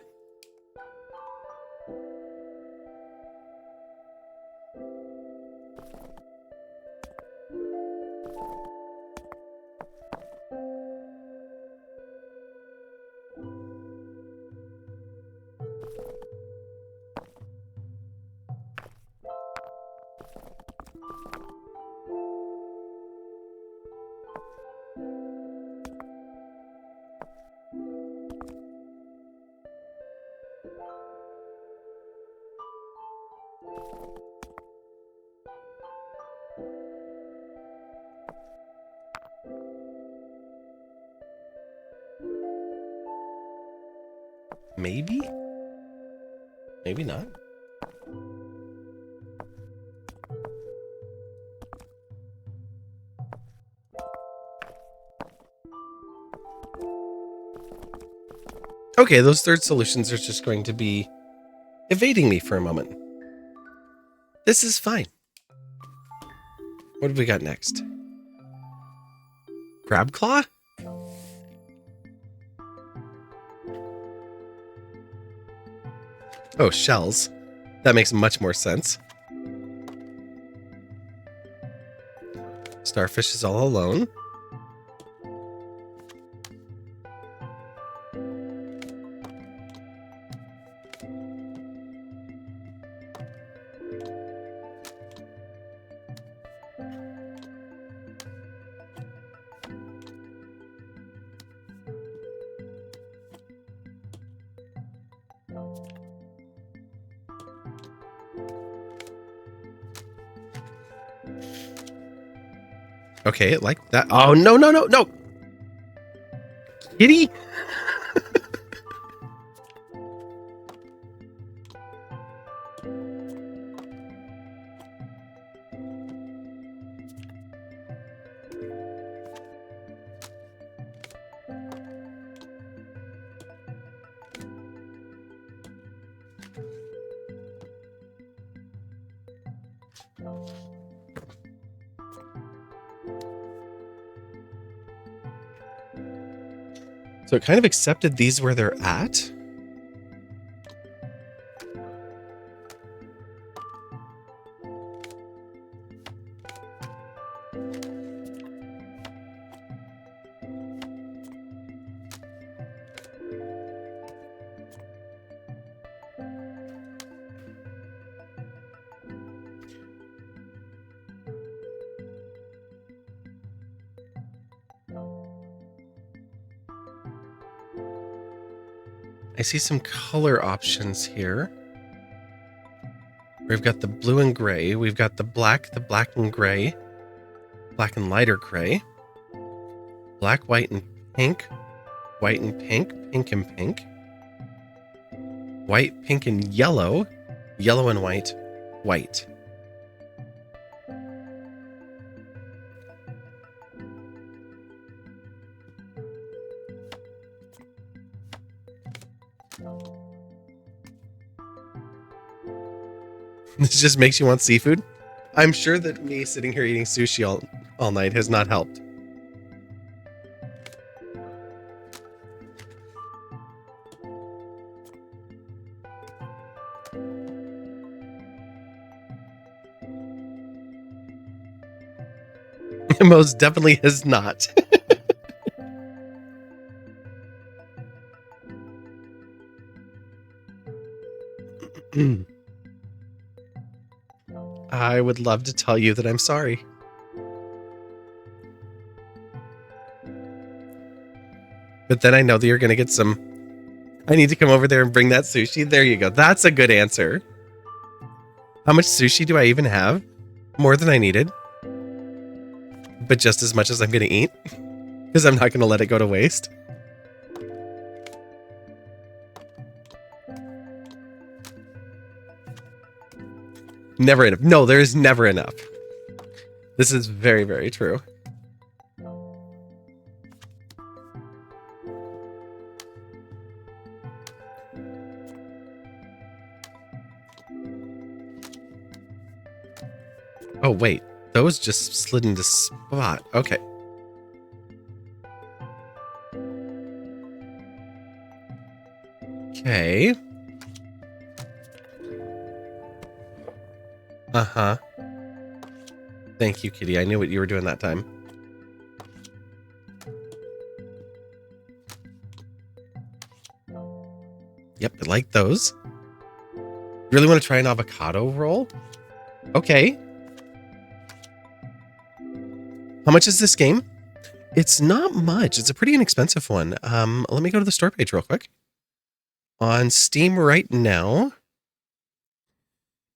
maybe? Maybe not. Okay, those third solutions are just going to be evading me for a moment. This is fine. What have we got next? Crab claw? Oh, shells. That makes much more sense. Starfish is all alone. Okay, like that. Oh, no, no, no, no. Kitty? So it kind of accepted these where they're at. I see some color options here. We've got the blue and gray. We've got the black and gray, black and lighter gray, black, white, and pink, white and pink, pink and pink, white, pink, and yellow, yellow and white, white. This just makes you want seafood. I'm sure that me sitting here eating sushi all night has not helped. It most definitely has not. I would love to tell you that I'm sorry. But then I know that you're going to get some. I need to come over there and bring that sushi. There you go. That's a good answer. How much sushi do I even have? More than I needed. But just as much as I'm going to eat. Because I'm not going to let it go to waste. Never enough. No, there is never enough. This is very, very true. Oh, wait. Those just slid into spot. Okay. Okay. Uh-huh. Thank you, Kitty. I knew what you were doing that time. Yep, I like those. Really want to try an avocado roll? Okay. How much is this game? It's not much. It's a pretty inexpensive one. Let me go to the store page real quick. On Steam right now.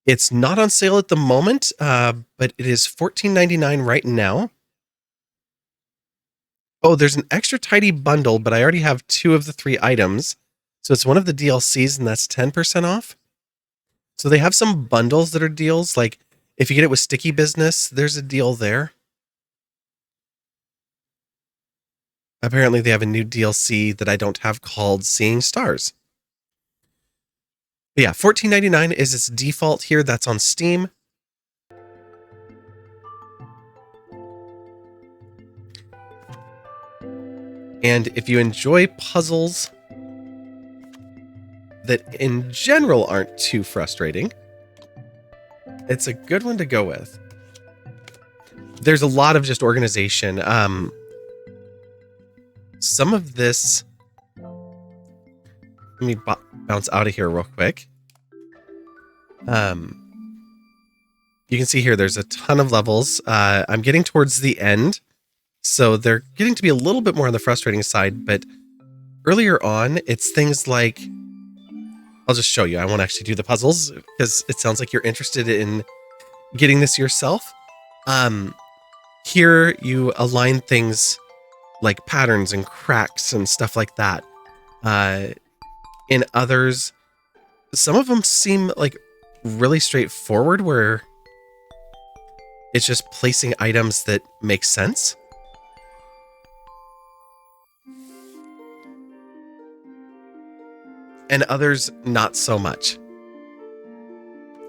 It's not on sale at the moment, but it is $14.99 right now. Oh, there's an extra tidy bundle, but I already have 2 of the 3 items. So it's one of the DLCs, and that's 10% off. So they have some bundles that are deals. Like, if you get it with Sticky Business, there's a deal there. Apparently, they have a new DLC that I don't have called Seeing Stars. But yeah, $14.99 is its default here. That's on Steam. And if you enjoy puzzles that in general aren't too frustrating, it's a good one to go with. There's a lot of just organization. Some of this... Let me bounce out of here real quick. You can see here there's a ton of levels. I'm getting towards the end, so they're getting to be a little bit more on the frustrating side, but earlier on, it's things like... I'll just show you. I won't actually do the puzzles, because it sounds like you're interested in getting this yourself. Here, you align things like patterns and cracks and stuff like that. In others, some of them seem like really straightforward, where it's just placing items that make sense. And others, not so much.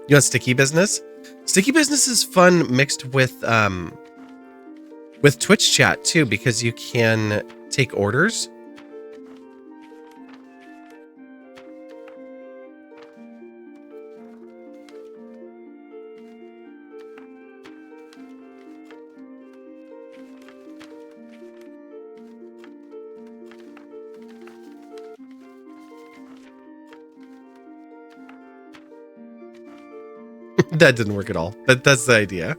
You want Sticky Business? Sticky Business is fun mixed with Twitch chat too, because you can take orders. That didn't work at all, but that's the idea.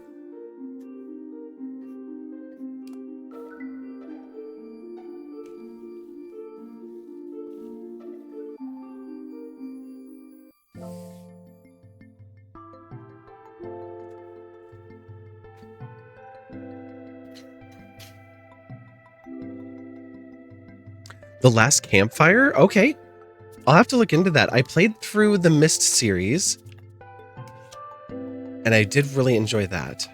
The Last Campfire? Okay. I'll have to look into that. I played through the Myst series, and I did really enjoy that.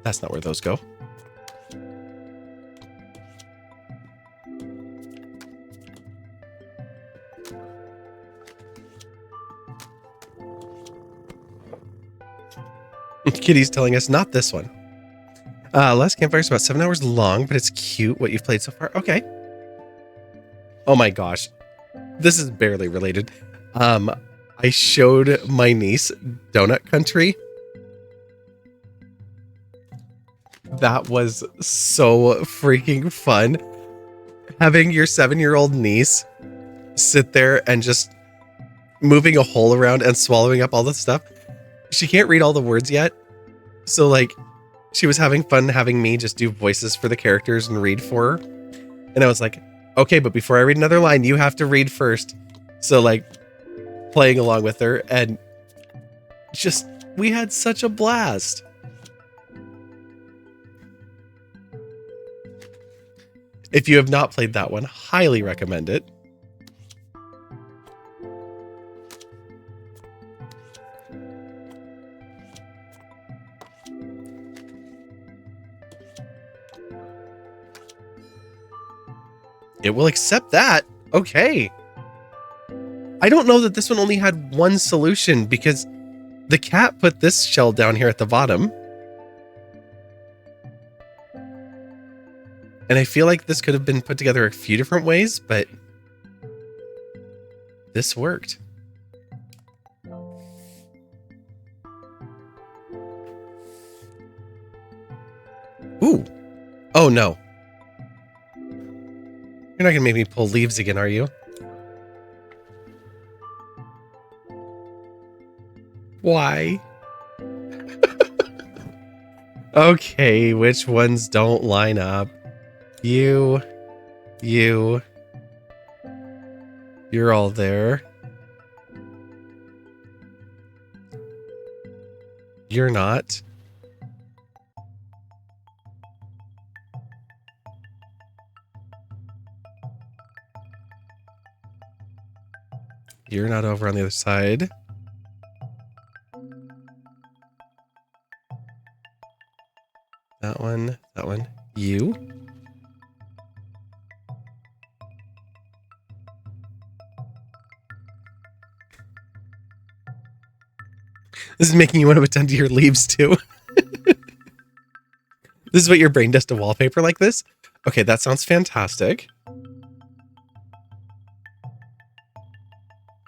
That's not where those go. Kitty's telling us not this one. Last Campfire is about 7 hours long, but it's cute what you've played so far. Okay. Oh my gosh. This is barely related. I showed my niece Donut Country. That was so freaking fun. Having your 7-year-old niece sit there and just moving a hole around and swallowing up all the stuff. She can't read all the words yet. So like she was having fun having me just do voices for the characters and read for her. And I was like, okay, but before I read another line, you have to read first. So like playing along with her, and just, we had such a blast. If you have not played that one, highly recommend it. It will accept that. Okay. I don't know that this one only had one solution because the cat put this shell down here at the bottom. And I feel like this could have been put together a few different ways, but this worked. Ooh. Oh, no. You're not going to make me pull leaves again, are you? Why? Okay, which ones don't line up? You. You're all there. You're not. You're not over on the other side. That one. You. This is making you want to attend to your leaves too. This is what your brain does to wallpaper like this? Okay, that sounds fantastic. All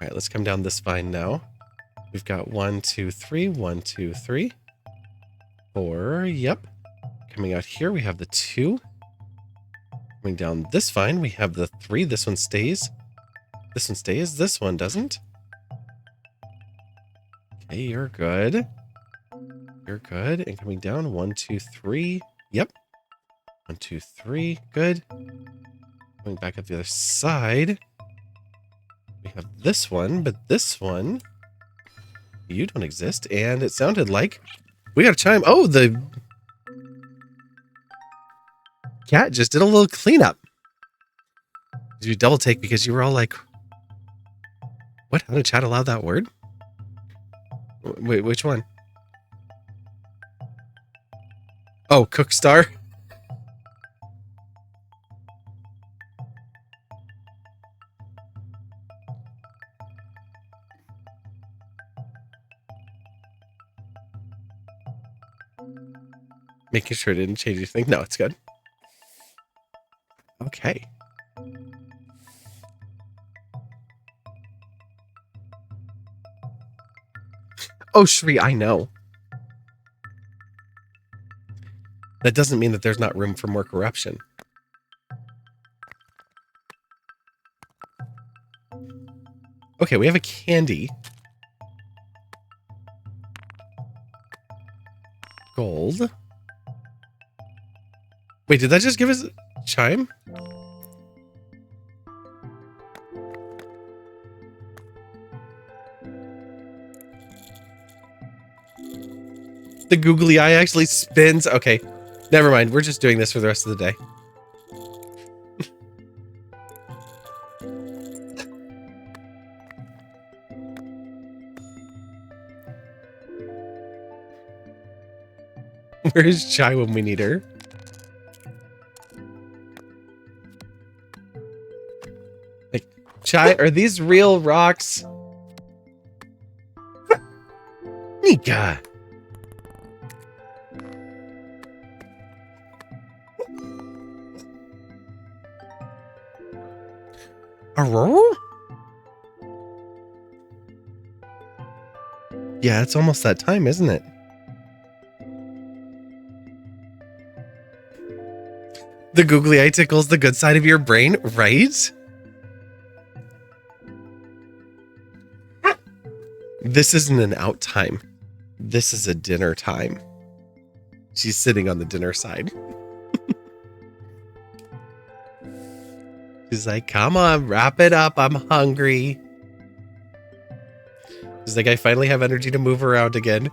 right, let's come down this vine now. We've got 1, 2, 3, 1, 2, 3, 4. Yep. Coming out here, we have the 2. Coming down this vine, we have the 3. This one stays. This one stays. This one doesn't. Okay, you're good. You're good. And coming down, 1, 2, 3. Yep. 1, 2, 3. Good. Going back up the other side. We have this one, but this one, you don't exist. And it sounded like we got a chime. Oh, the cat just did a little cleanup. Did you double take because you were all like, what? How did chat allow that word? Wait, which one? Oh, Cookstar. Making sure it didn't change anything. No, it's good. Okay. Oh, Shri, I know. That doesn't mean that there's not room for more corruption. Okay, we have a candy. Gold. Wait, did that just give us a chime? The googly eye actually spins. Okay, never mind. We're just doing this for the rest of the day. Where is Chai when we need her? Like, Chai, are these real rocks? Nika. Aurora? Yeah, it's almost that time, isn't it? The googly eye tickles the good side of your brain, right? This isn't an out time. This is a dinner time. She's sitting on the dinner side. She's like, come on, wrap it up. I'm hungry. She's like, I finally have energy to move around again.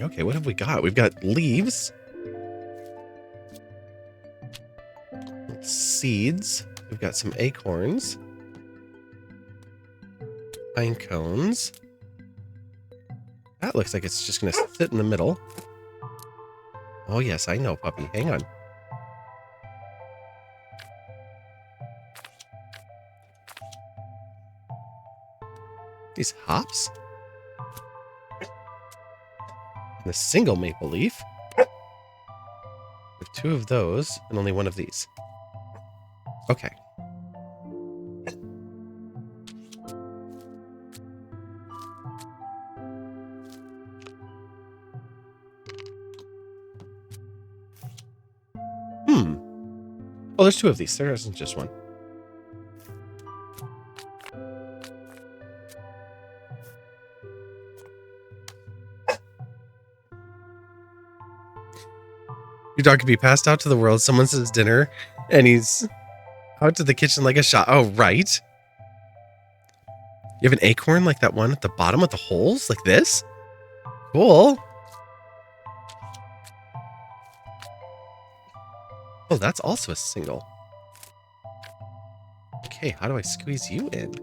Okay, what have we got? We've got leaves. Seeds. We've got some acorns. Pine cones. That looks like it's just going to sit in the middle. Oh, yes, I know, puppy. Hang on. These hops? And a single maple leaf. We have 2 of those and only 1 of these. Okay. Oh, there's 2 of these. There isn't just 1. Your dog could be passed out to the world. Someone says dinner, and he's out to the kitchen like a shot. Oh, right. You have an acorn like that one at the bottom with the holes, like this? Cool. Oh, that's also a single. Okay, how do I squeeze you in?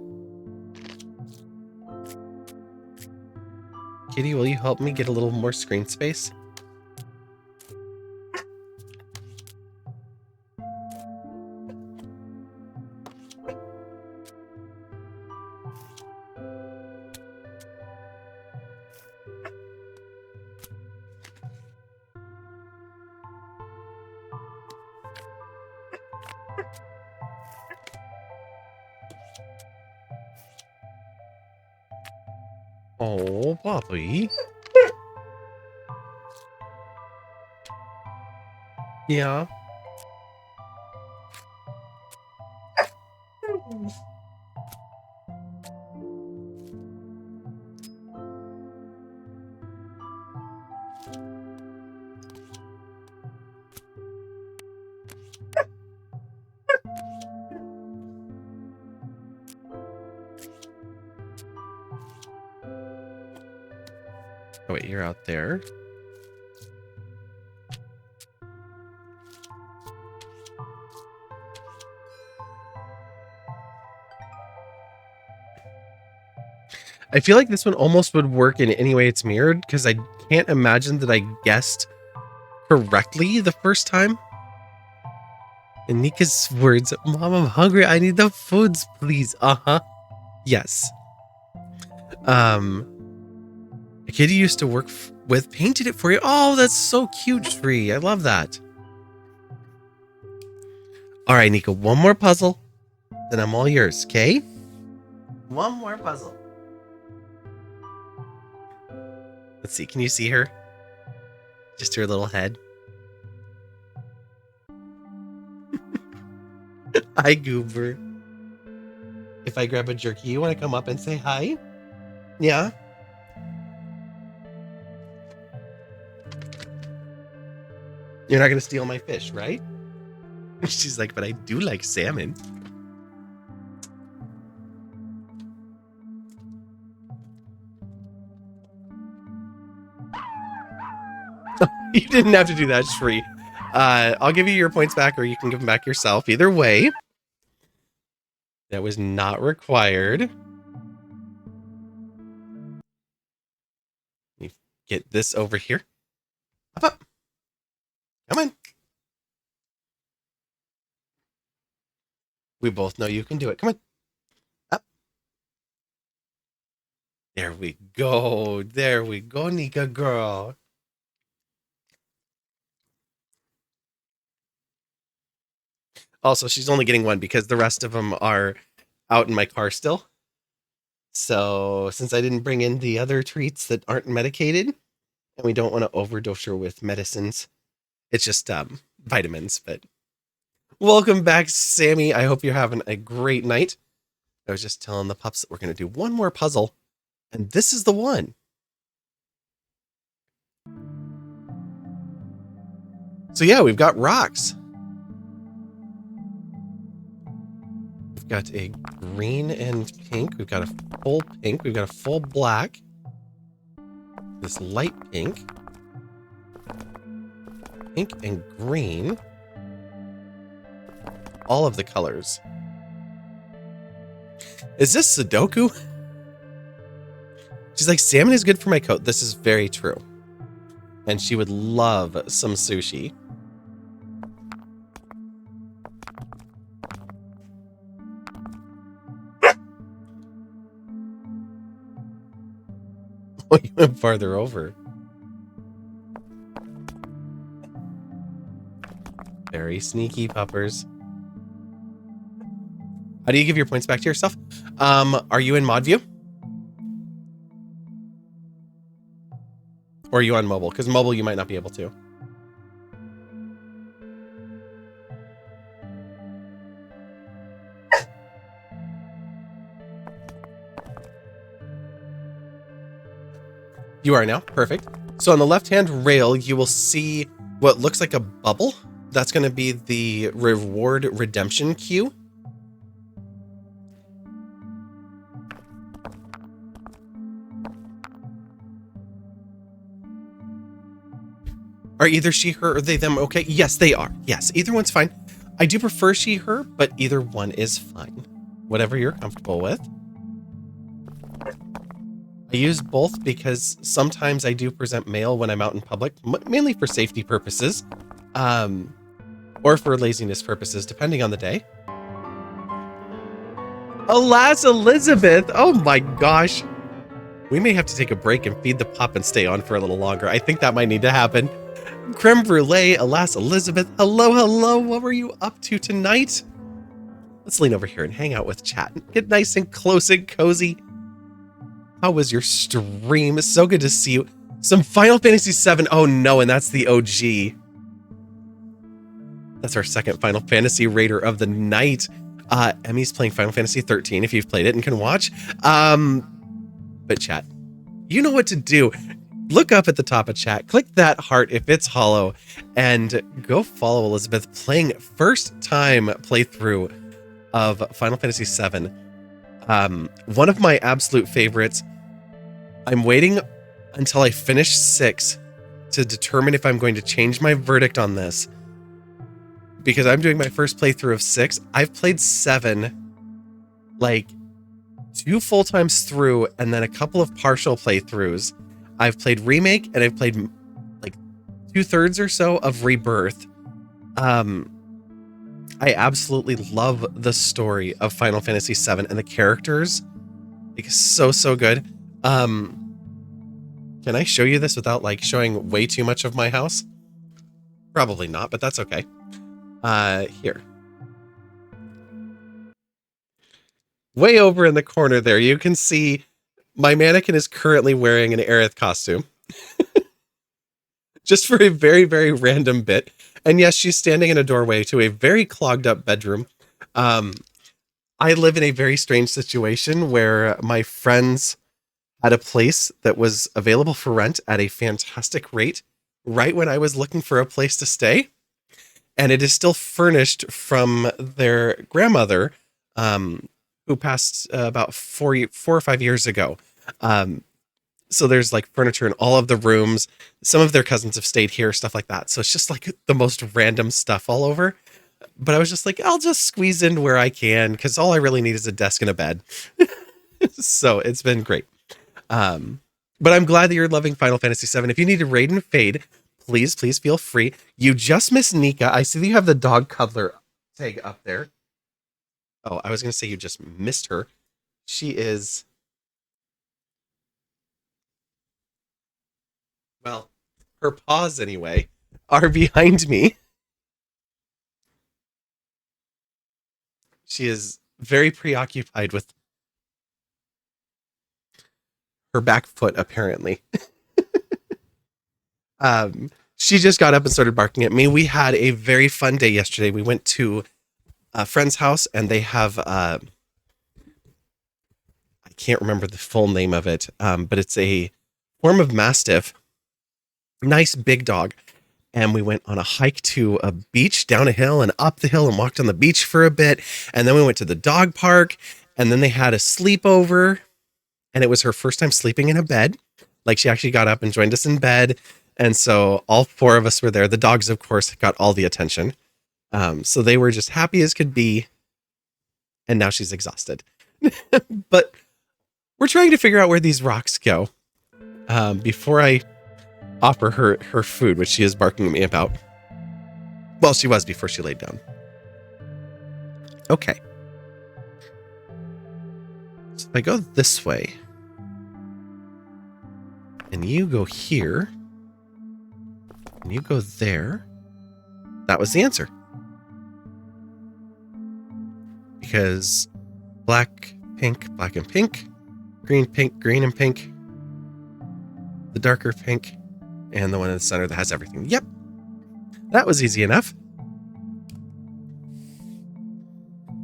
Kitty, will you help me get a little more screen space? Oh, Bobby. Yeah. Oh, wait, you're out there. I feel like this one almost would work in any way it's mirrored, because I can't imagine that I guessed correctly the first time. In Nika's words, Mom, I'm hungry. I need the foods, please. Uh-huh. Yes. A kid you used to work with painted it for you. Oh, that's so cute, Tree. I love that. All right, Nika, one more puzzle, then I'm all yours, okay? One more puzzle. Let's see. Can you see her? Just her little head. Hi, Goober. If I grab a jerky, you want to come up and say hi? Yeah? You're not going to steal my fish, right? She's like, but I do like salmon. You didn't have to do that, Shri. I'll give you your points back, or you can give them back yourself. Either way, that was not required. You get this over here. Up. Come on. We both know you can do it. Come on. Up. There we go. There we go, Nika girl. Also, she's only getting one because the rest of them are out in my car still. So since I didn't bring in the other treats that aren't medicated, and we don't want to overdose her with medicines, it's just vitamins. But welcome back, Sammy. I hope you're having a great night. I was just telling the pups that we're going to do one more puzzle, and this is the one. So yeah, we've got rocks. We've got a green and pink. We've got a full pink. We've got a full black. This light pink. Pink and green. All of the colors. Is this Sudoku? She's like, salmon is good for my coat. This is very true. And she would love some sushi. Oh, you went farther over. Very sneaky puppers. How do you give your points back to yourself? Are you in mod view? Or are you on mobile? Because mobile you might not be able to. You are now. Perfect. So on the left-hand rail, you will see what looks like a bubble. That's going to be the reward redemption queue. Are either she, her, or they, them okay? Yes, they are. Yes, either one's fine. I do prefer she, her, but either one is fine. Whatever you're comfortable with. I use both because sometimes I do present male when I'm out in public, mainly for safety purposes, or for laziness purposes, depending on the day. Alas, Elizabeth! Oh my gosh! We may have to take a break and feed the pup and stay on for a little longer. I think that might need to happen. Creme brulee, alas, Elizabeth. Hello, hello. What were you up to tonight? Let's lean over here and hang out with chat. Get nice and close and cozy. How was your stream? It's so good to see you. Some Final Fantasy VII. Oh no, and that's the OG. That's our second Final Fantasy raider of the night. Emmy's playing Final Fantasy 13 if you've played it and can watch. But chat, you know what to do. Look up at the top of chat, click that heart if it's hollow, and go follow Elizabeth playing first time playthrough of Final Fantasy VII. One of my absolute favorites. I'm waiting until I finish 6 to determine if I'm going to change my verdict on this. Because I'm doing my first playthrough of 6. I've played 7 like 2 full times through and then a couple of partial playthroughs. I've played Remake and I've played like 2/3 or so of Rebirth. I absolutely love the story of Final Fantasy VII and the characters. Like so good. Can I show you this without like showing way too much of my house? Probably not, but that's okay. Here. Way over in the corner there, you can see my mannequin is currently wearing an Aerith costume. Just for a very, very random bit. And yes, she's standing in a doorway to a very clogged up bedroom. I live in a very strange situation where my friends had a place that was available for rent at a fantastic rate right when I was looking for a place to stay. And it is still furnished from their grandmother, who passed about 4 or 5 years ago. So there's like furniture in all of the rooms. Some of their cousins have stayed here, stuff like that. So it's just like the most random stuff all over. But I was just like, I'll just squeeze in where I can because all I really need is a desk and a bed. So it's been great. But I'm glad that you're loving Final Fantasy VII. If you need to raid and fade, please feel free. You just missed Nika. I see that you have the dog cuddler tag up there. Oh, I was going to say you just missed her. She is... Well, her paws anyway are behind me. She is very preoccupied with her back foot, apparently. She just got up and started barking at me. We had a very fun day yesterday. We went to a friend's house, and they have I can't remember the full name of it, but it's a form of mastiff, nice big dog. And we went on a hike to a beach, down a hill and up the hill, and walked on the beach for a bit. And then we went to the dog park, and then they had a sleepover, and it was her first time sleeping in a bed. Like, she actually got up and joined us in bed. And so all four of us were there. The dogs, of course, got all the attention. So they were just happy as could be. And now she's exhausted. But we're trying to figure out where these rocks go before I offer her food, which she is barking at me about. Well, she was before she laid down. Okay. So if I go this way, and you go here, and you go there, that was the answer. Because black, pink, black and pink, green, green and pink, the darker pink, and the one in the center that has everything. Yep. That was easy enough.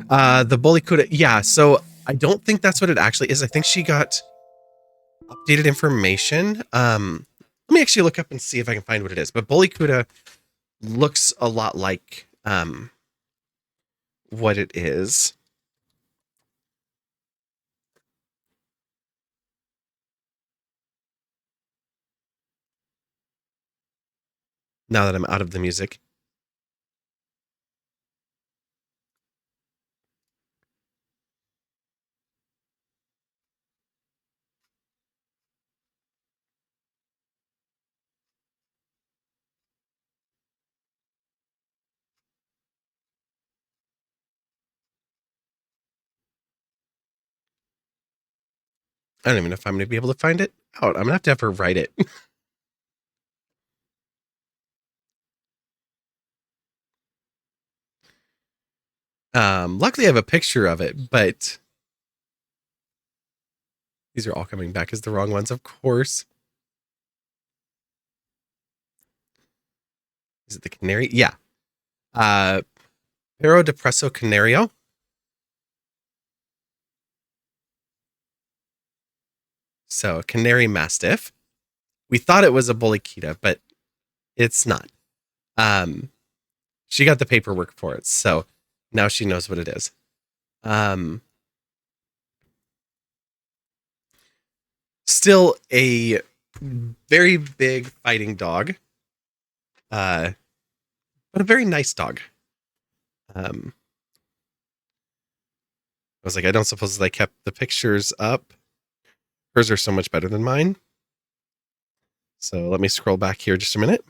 The bully could, yeah, so I don't think that's what it actually is. I think she got updated information. Let me actually look up and see if I can find what it is. But bully Kuda looks a lot like what it is. Now that I'm out of the music. I don't even know if I'm going to be able to find it out. I'm going to have her write it. Luckily I have a picture of it, but these are all coming back as the wrong ones, of course. Is it the canary? Yeah. Pero Depresso Canario. So, Canary Mastiff. We thought it was a Bully Kita, but it's not. She got the paperwork for it, so now she knows what it is. Still a very big fighting dog, but a very nice dog. I was like, I don't suppose I kept the pictures up. Hers are so much better than mine. So let me scroll back here just a minute.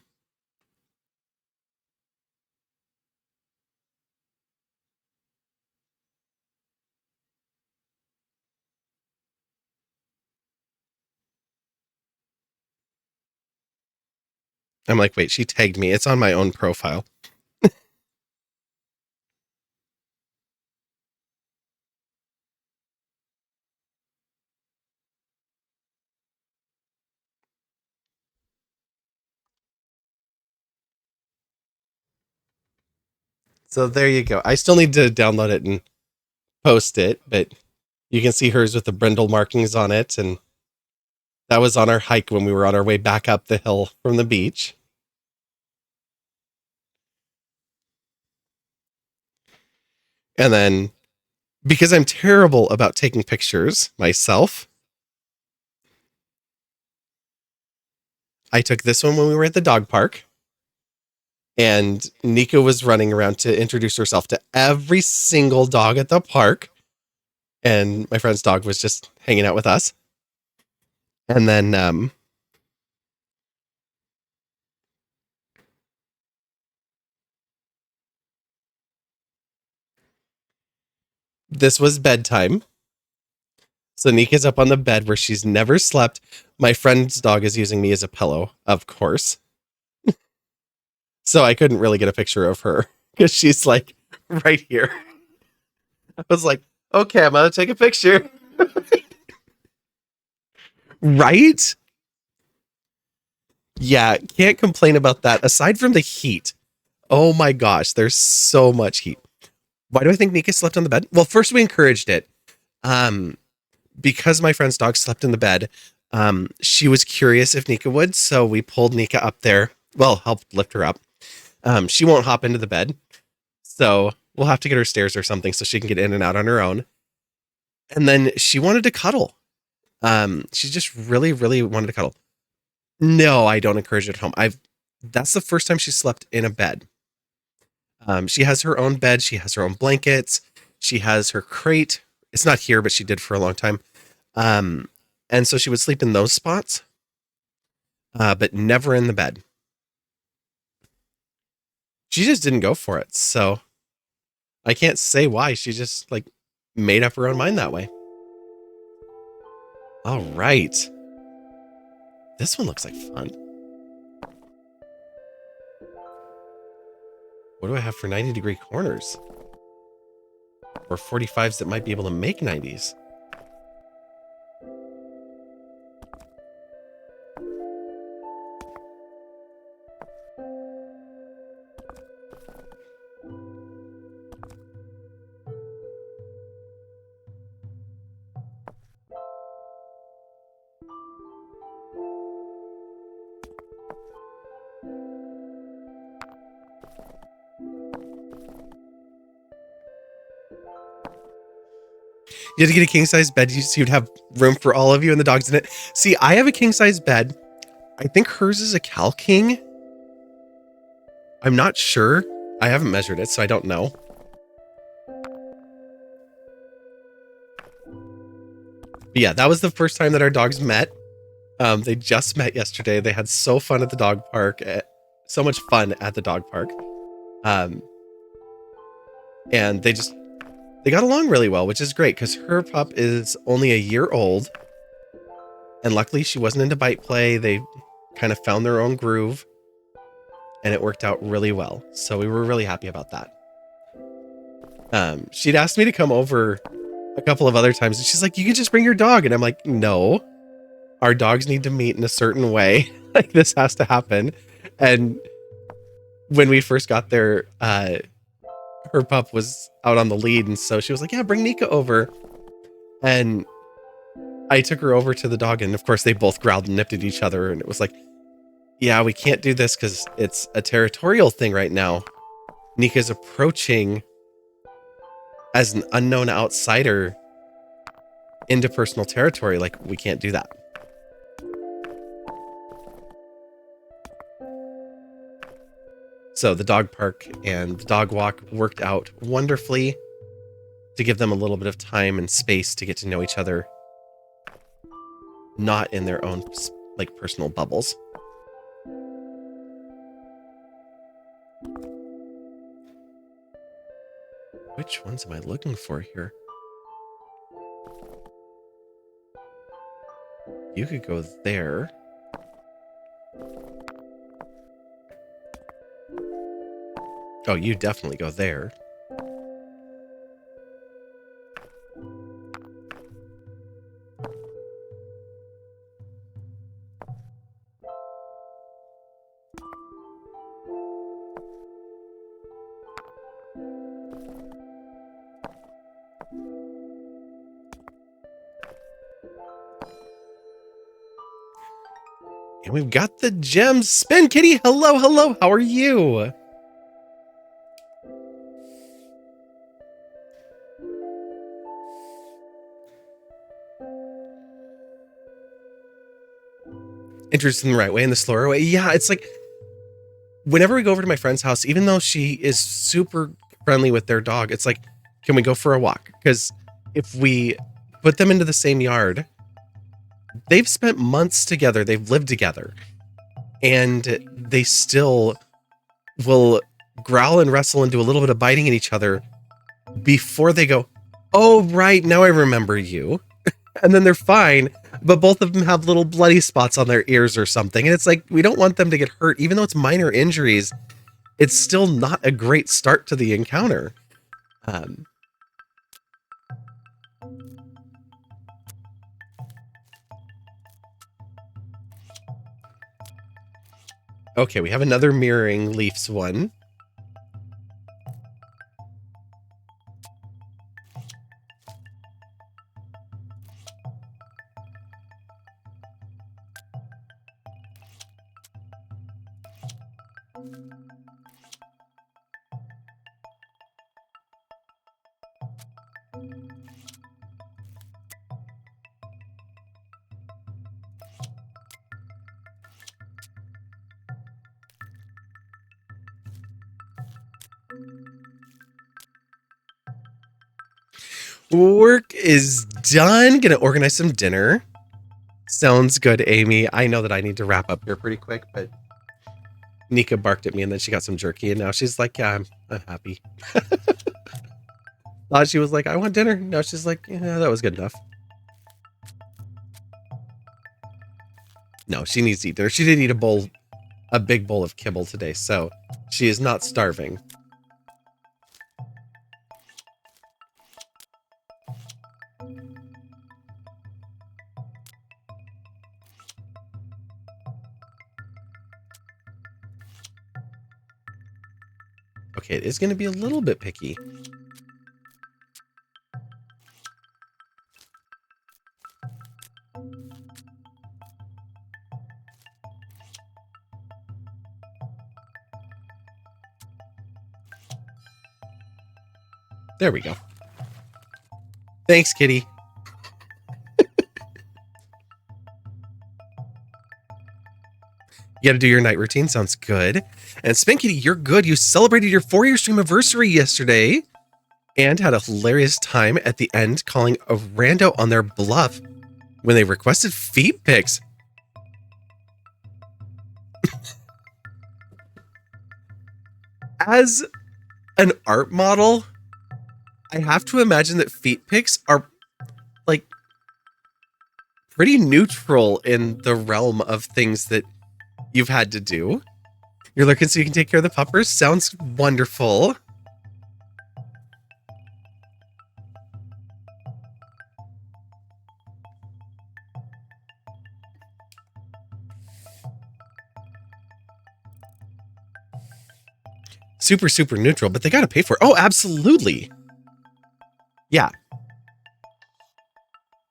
I'm like, wait, she tagged me. It's on my own profile. So there you go. I still need to download it and post it, but you can see hers with the brindle markings on it. And that was on our hike when we were on our way back up the hill from the beach. And then, because I'm terrible about taking pictures myself, I took this one when we were at the dog park. And Nika was running around to introduce herself to every single dog at the park. And my friend's dog was just hanging out with us. And then this was bedtime. So Nika's up on the bed where she's never slept. My friend's dog is using me as a pillow, of course. So I couldn't really get a picture of her because she's like right here. I was like, okay, I'm going to take a picture. Right? Yeah, can't complain about that. Aside from the heat. Oh my gosh, there's so much heat. Why do I think Nika slept on the bed? Well, first we encouraged it. Um, because my friend's dog slept in the bed, she was curious if Nika would, so we pulled Nika up there. Well, helped lift her up. She won't hop into the bed, so we'll have to get her stairs or something so she can get in and out on her own. And then she wanted to cuddle. She just really, really wanted to cuddle. No, I don't encourage it at home. That's the first time she slept in a bed. She has her own bed. She has her own blankets. She has her crate. It's not here, but she did for a long time. Um, and so she would sleep in those spots, but never in the bed. She just didn't go for it. So I can't say why. She just like made up her own mind that way. All right. This one looks like fun. What do I have for 90-degree corners? Or 45s that might be able to make 90s? You had to get a king size bed so you'd have room for all of you and the dogs in it. See, I have a king size bed. I think hers is a Cal King. I'm not sure. I haven't measured it, so I don't know. But yeah, that was the first time that our dogs met. They just met yesterday. They had so fun at the dog park. So much fun at the dog park. And they got along really well, which is great because her pup is only a year old. And luckily she wasn't into bite play. They kind of found their own groove and it worked out really well. So we were really happy about that. She'd asked me to come over a couple of other times and she's like, you can just bring your dog. And I'm like, no, our dogs need to meet in a certain way. Like this has to happen. And when we first got there, her pup was out on the lead. And so she was like, yeah, bring Nika over. And I took her over to the dog. And of course they both growled and nipped at each other. And it was like, yeah, we can't do this because it's a territorial thing right now. Nika's approaching as an unknown outsider into personal territory. Like, we can't do that. So the dog park and the dog walk worked out wonderfully to give them a little bit of time and space to get to know each other, not in their own like personal bubbles. Which ones am I looking for here? You could go there. Oh, you definitely go there. And we've got the gems. Spin Kitty, hello, hello. How are you? Interested in the right way, in the slower way. Yeah, it's like whenever we go over to my friend's house, even though she is super friendly with their dog, it's like, can we go for a walk? Because if we put them into the same yard, they've spent months together, they've lived together, and they still will growl and wrestle and do a little bit of biting at each other before they go, oh, right, now I remember you. And then they're fine, but both of them have little bloody spots on their ears or something. And it's like, we don't want them to get hurt. Even though it's minor injuries, it's still not a great start to the encounter. Okay, we have another mirroring leaves one. Work is done. Gonna organize some dinner. Sounds good, Amy. I know that I need to wrap up here pretty quick, but Nika barked at me and then she got some jerky and now she's like, yeah, I'm happy. Thought she was like, I want dinner. Now she's like, yeah, that was good enough. No, she needs to eat dinner. She did eat a big bowl of kibble today, so she is not starving. Okay, it is going to be a little bit picky. There we go. Thanks, kitty. You got to do your night routine. Sounds good. And Spinkity, you're good. You celebrated your 4-year stream anniversary yesterday and had a hilarious time at the end calling a rando on their bluff when they requested feet pics. As an art model, I have to imagine that feet pics are like pretty neutral in the realm of things that you've had to do. You're looking so you can take care of the puppers. Sounds wonderful. Super, super neutral, but they got to pay for it. Oh, absolutely. Yeah.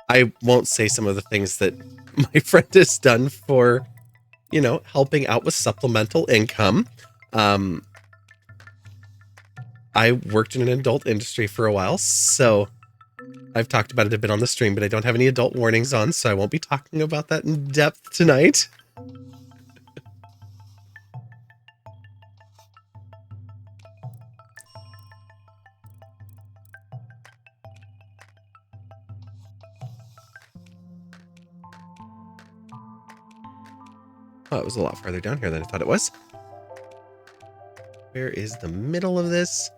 I won't say some of the things that my friend has done for, you know, helping out with supplemental income. I worked in an adult industry for a while, so I've talked about it a bit on the stream, but I don't have any adult warnings on, so I won't be talking about that in depth tonight. Oh, it was a lot farther down here than I thought it was. Where is the middle of this?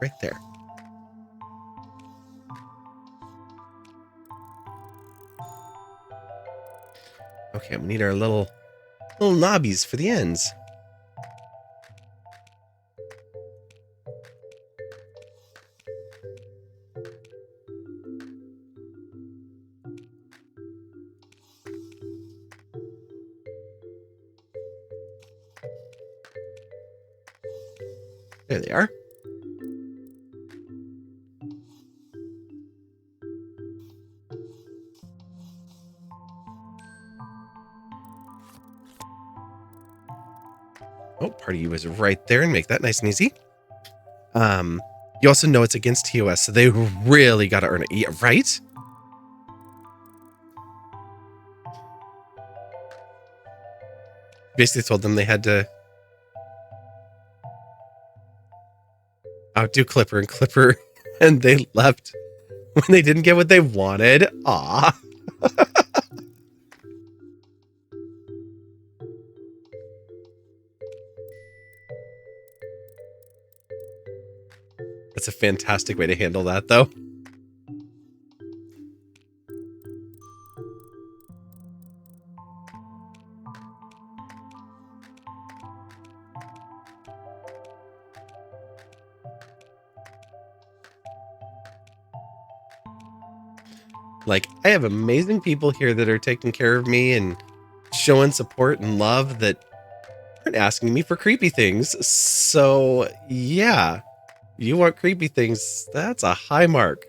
Right there. Okay, we need our little knobbies for the ends. There they are. Oh, part of you is right there and make that nice and easy. You also know it's against TOS, so they really got to earn it. Yeah, right? Basically told them they had to outdo Clipper and Clipper, and they left when they didn't get what they wanted. Aw. That's a fantastic way to handle that, though. Like, I have amazing people here that are taking care of me and showing support and love that aren't asking me for creepy things. So, yeah, you want creepy things. That's a high mark.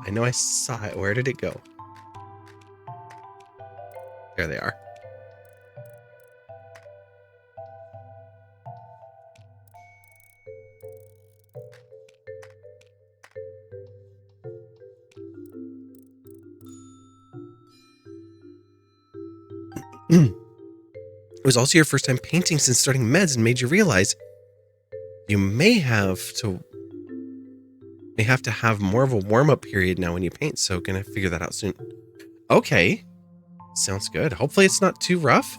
I know I saw it. Where did it go? There they are. It was also your first time painting since starting meds and made you realize you may have to have more of a warm-up period now when you paint, so gonna figure that out soon. Okay. Sounds good. Hopefully it's not too rough.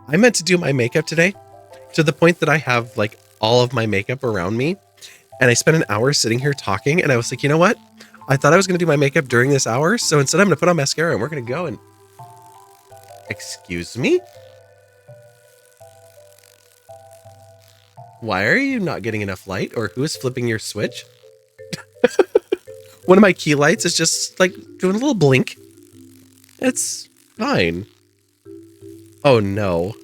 I meant to do my makeup today to the point that I have like all of my makeup around me, and I spent an hour sitting here talking, and I was like, you know what? I thought I was gonna do my makeup during this hour, so instead I'm gonna put on mascara and we're gonna go and... Excuse me? Why are you not getting enough light, or who is flipping your switch? One of my key lights is just like doing a little blink. It's fine. Oh no.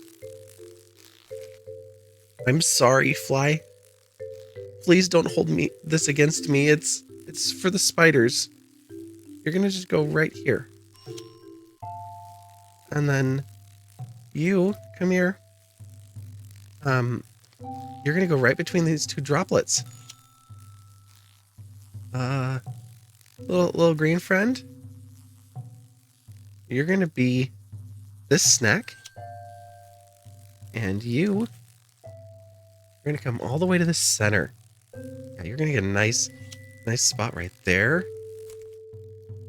I'm sorry, Fly. Please don't hold this against me. It's for the spiders. You're gonna just go right here. And then you come here. You're gonna go right between these two droplets. Little green friend. You're gonna be this snack. And you're gonna come all the way to the center. Yeah, you're gonna get a nice spot right there.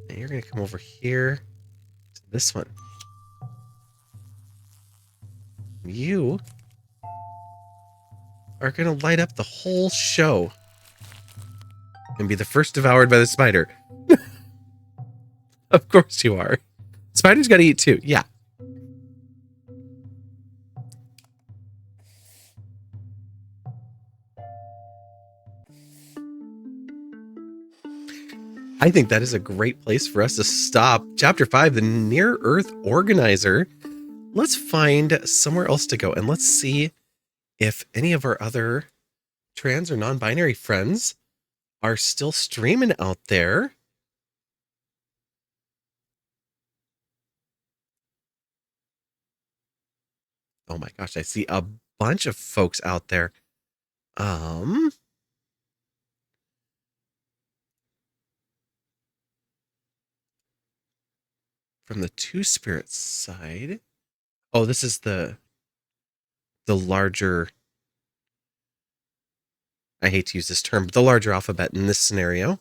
And you're gonna come over here to this one. You are gonna light up the whole show and be the first devoured by the spider. Of course you are. Spiders gotta eat too. Yeah. I think that is a great place for us to stop. Chapter 5, the Near Earth Organizer. Let's find somewhere else to go, and let's see if any of our other trans or non-binary friends are still streaming out there. Oh my gosh, I see a bunch of folks out there. From the Two Spirits side. Oh, this is the larger, I hate to use this term, but the larger alphabet in this scenario.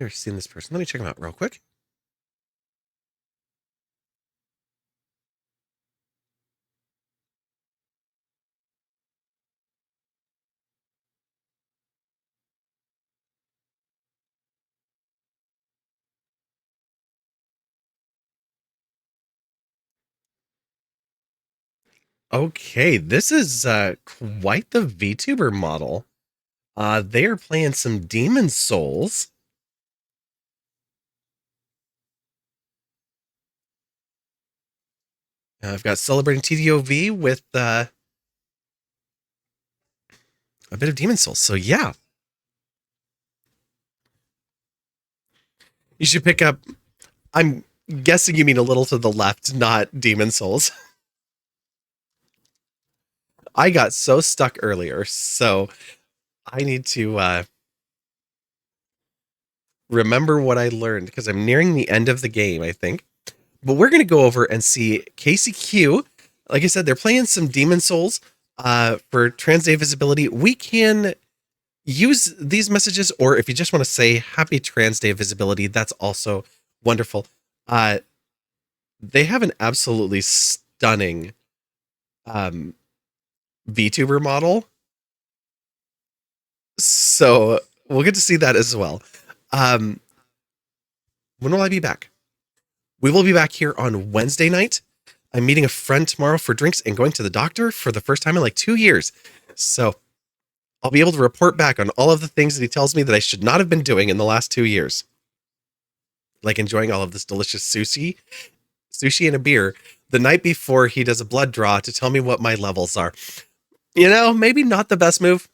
Never seen this person. Let me check them out real quick. Okay, this is quite the VTuber model. They are playing some Demon Souls. I've got Celebrating TDOV with a bit of Demon Souls. So yeah, You should pick up. I'm guessing you mean a little to the left, not Demon Souls. I got so stuck earlier, so I need to remember what I learned because I'm nearing the end of the game, I think. But we're going to go over and see KCQ. Like I said, they're playing some Demon Souls for Trans Day of Visibility. We can use these messages, or if you just want to say Happy Trans Day of Visibility, that's also wonderful. They have an absolutely stunning VTuber model. So we'll get to see that as well. When will I be back? We will be back here on Wednesday night. I'm meeting a friend tomorrow for drinks and going to the doctor for the first time in like 2 years. So I'll be able to report back on all of the things that he tells me that I should not have been doing in the last 2 years. Like enjoying all of this delicious sushi and a beer the night before he does a blood draw to tell me what my levels are. You know, maybe not the best move,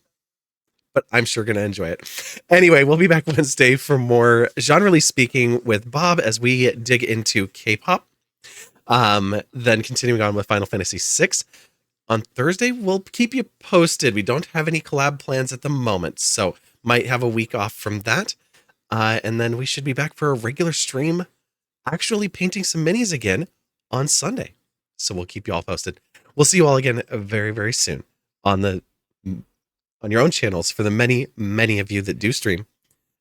but I'm sure going to enjoy it. Anyway, we'll be back Wednesday for more Generally Speaking with Bob as we dig into K-pop. Then continuing on with Final Fantasy VI. On Thursday, we'll keep you posted. We don't have any collab plans at the moment, so might have a week off from that. And then we should be back for a regular stream, actually painting some minis again on Sunday. So we'll keep you all posted. We'll see you all again very, very soon on your own channels for the many, many of you that do stream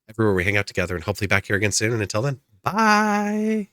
everywhere we hang out together, and hopefully back here again soon. And until then, bye.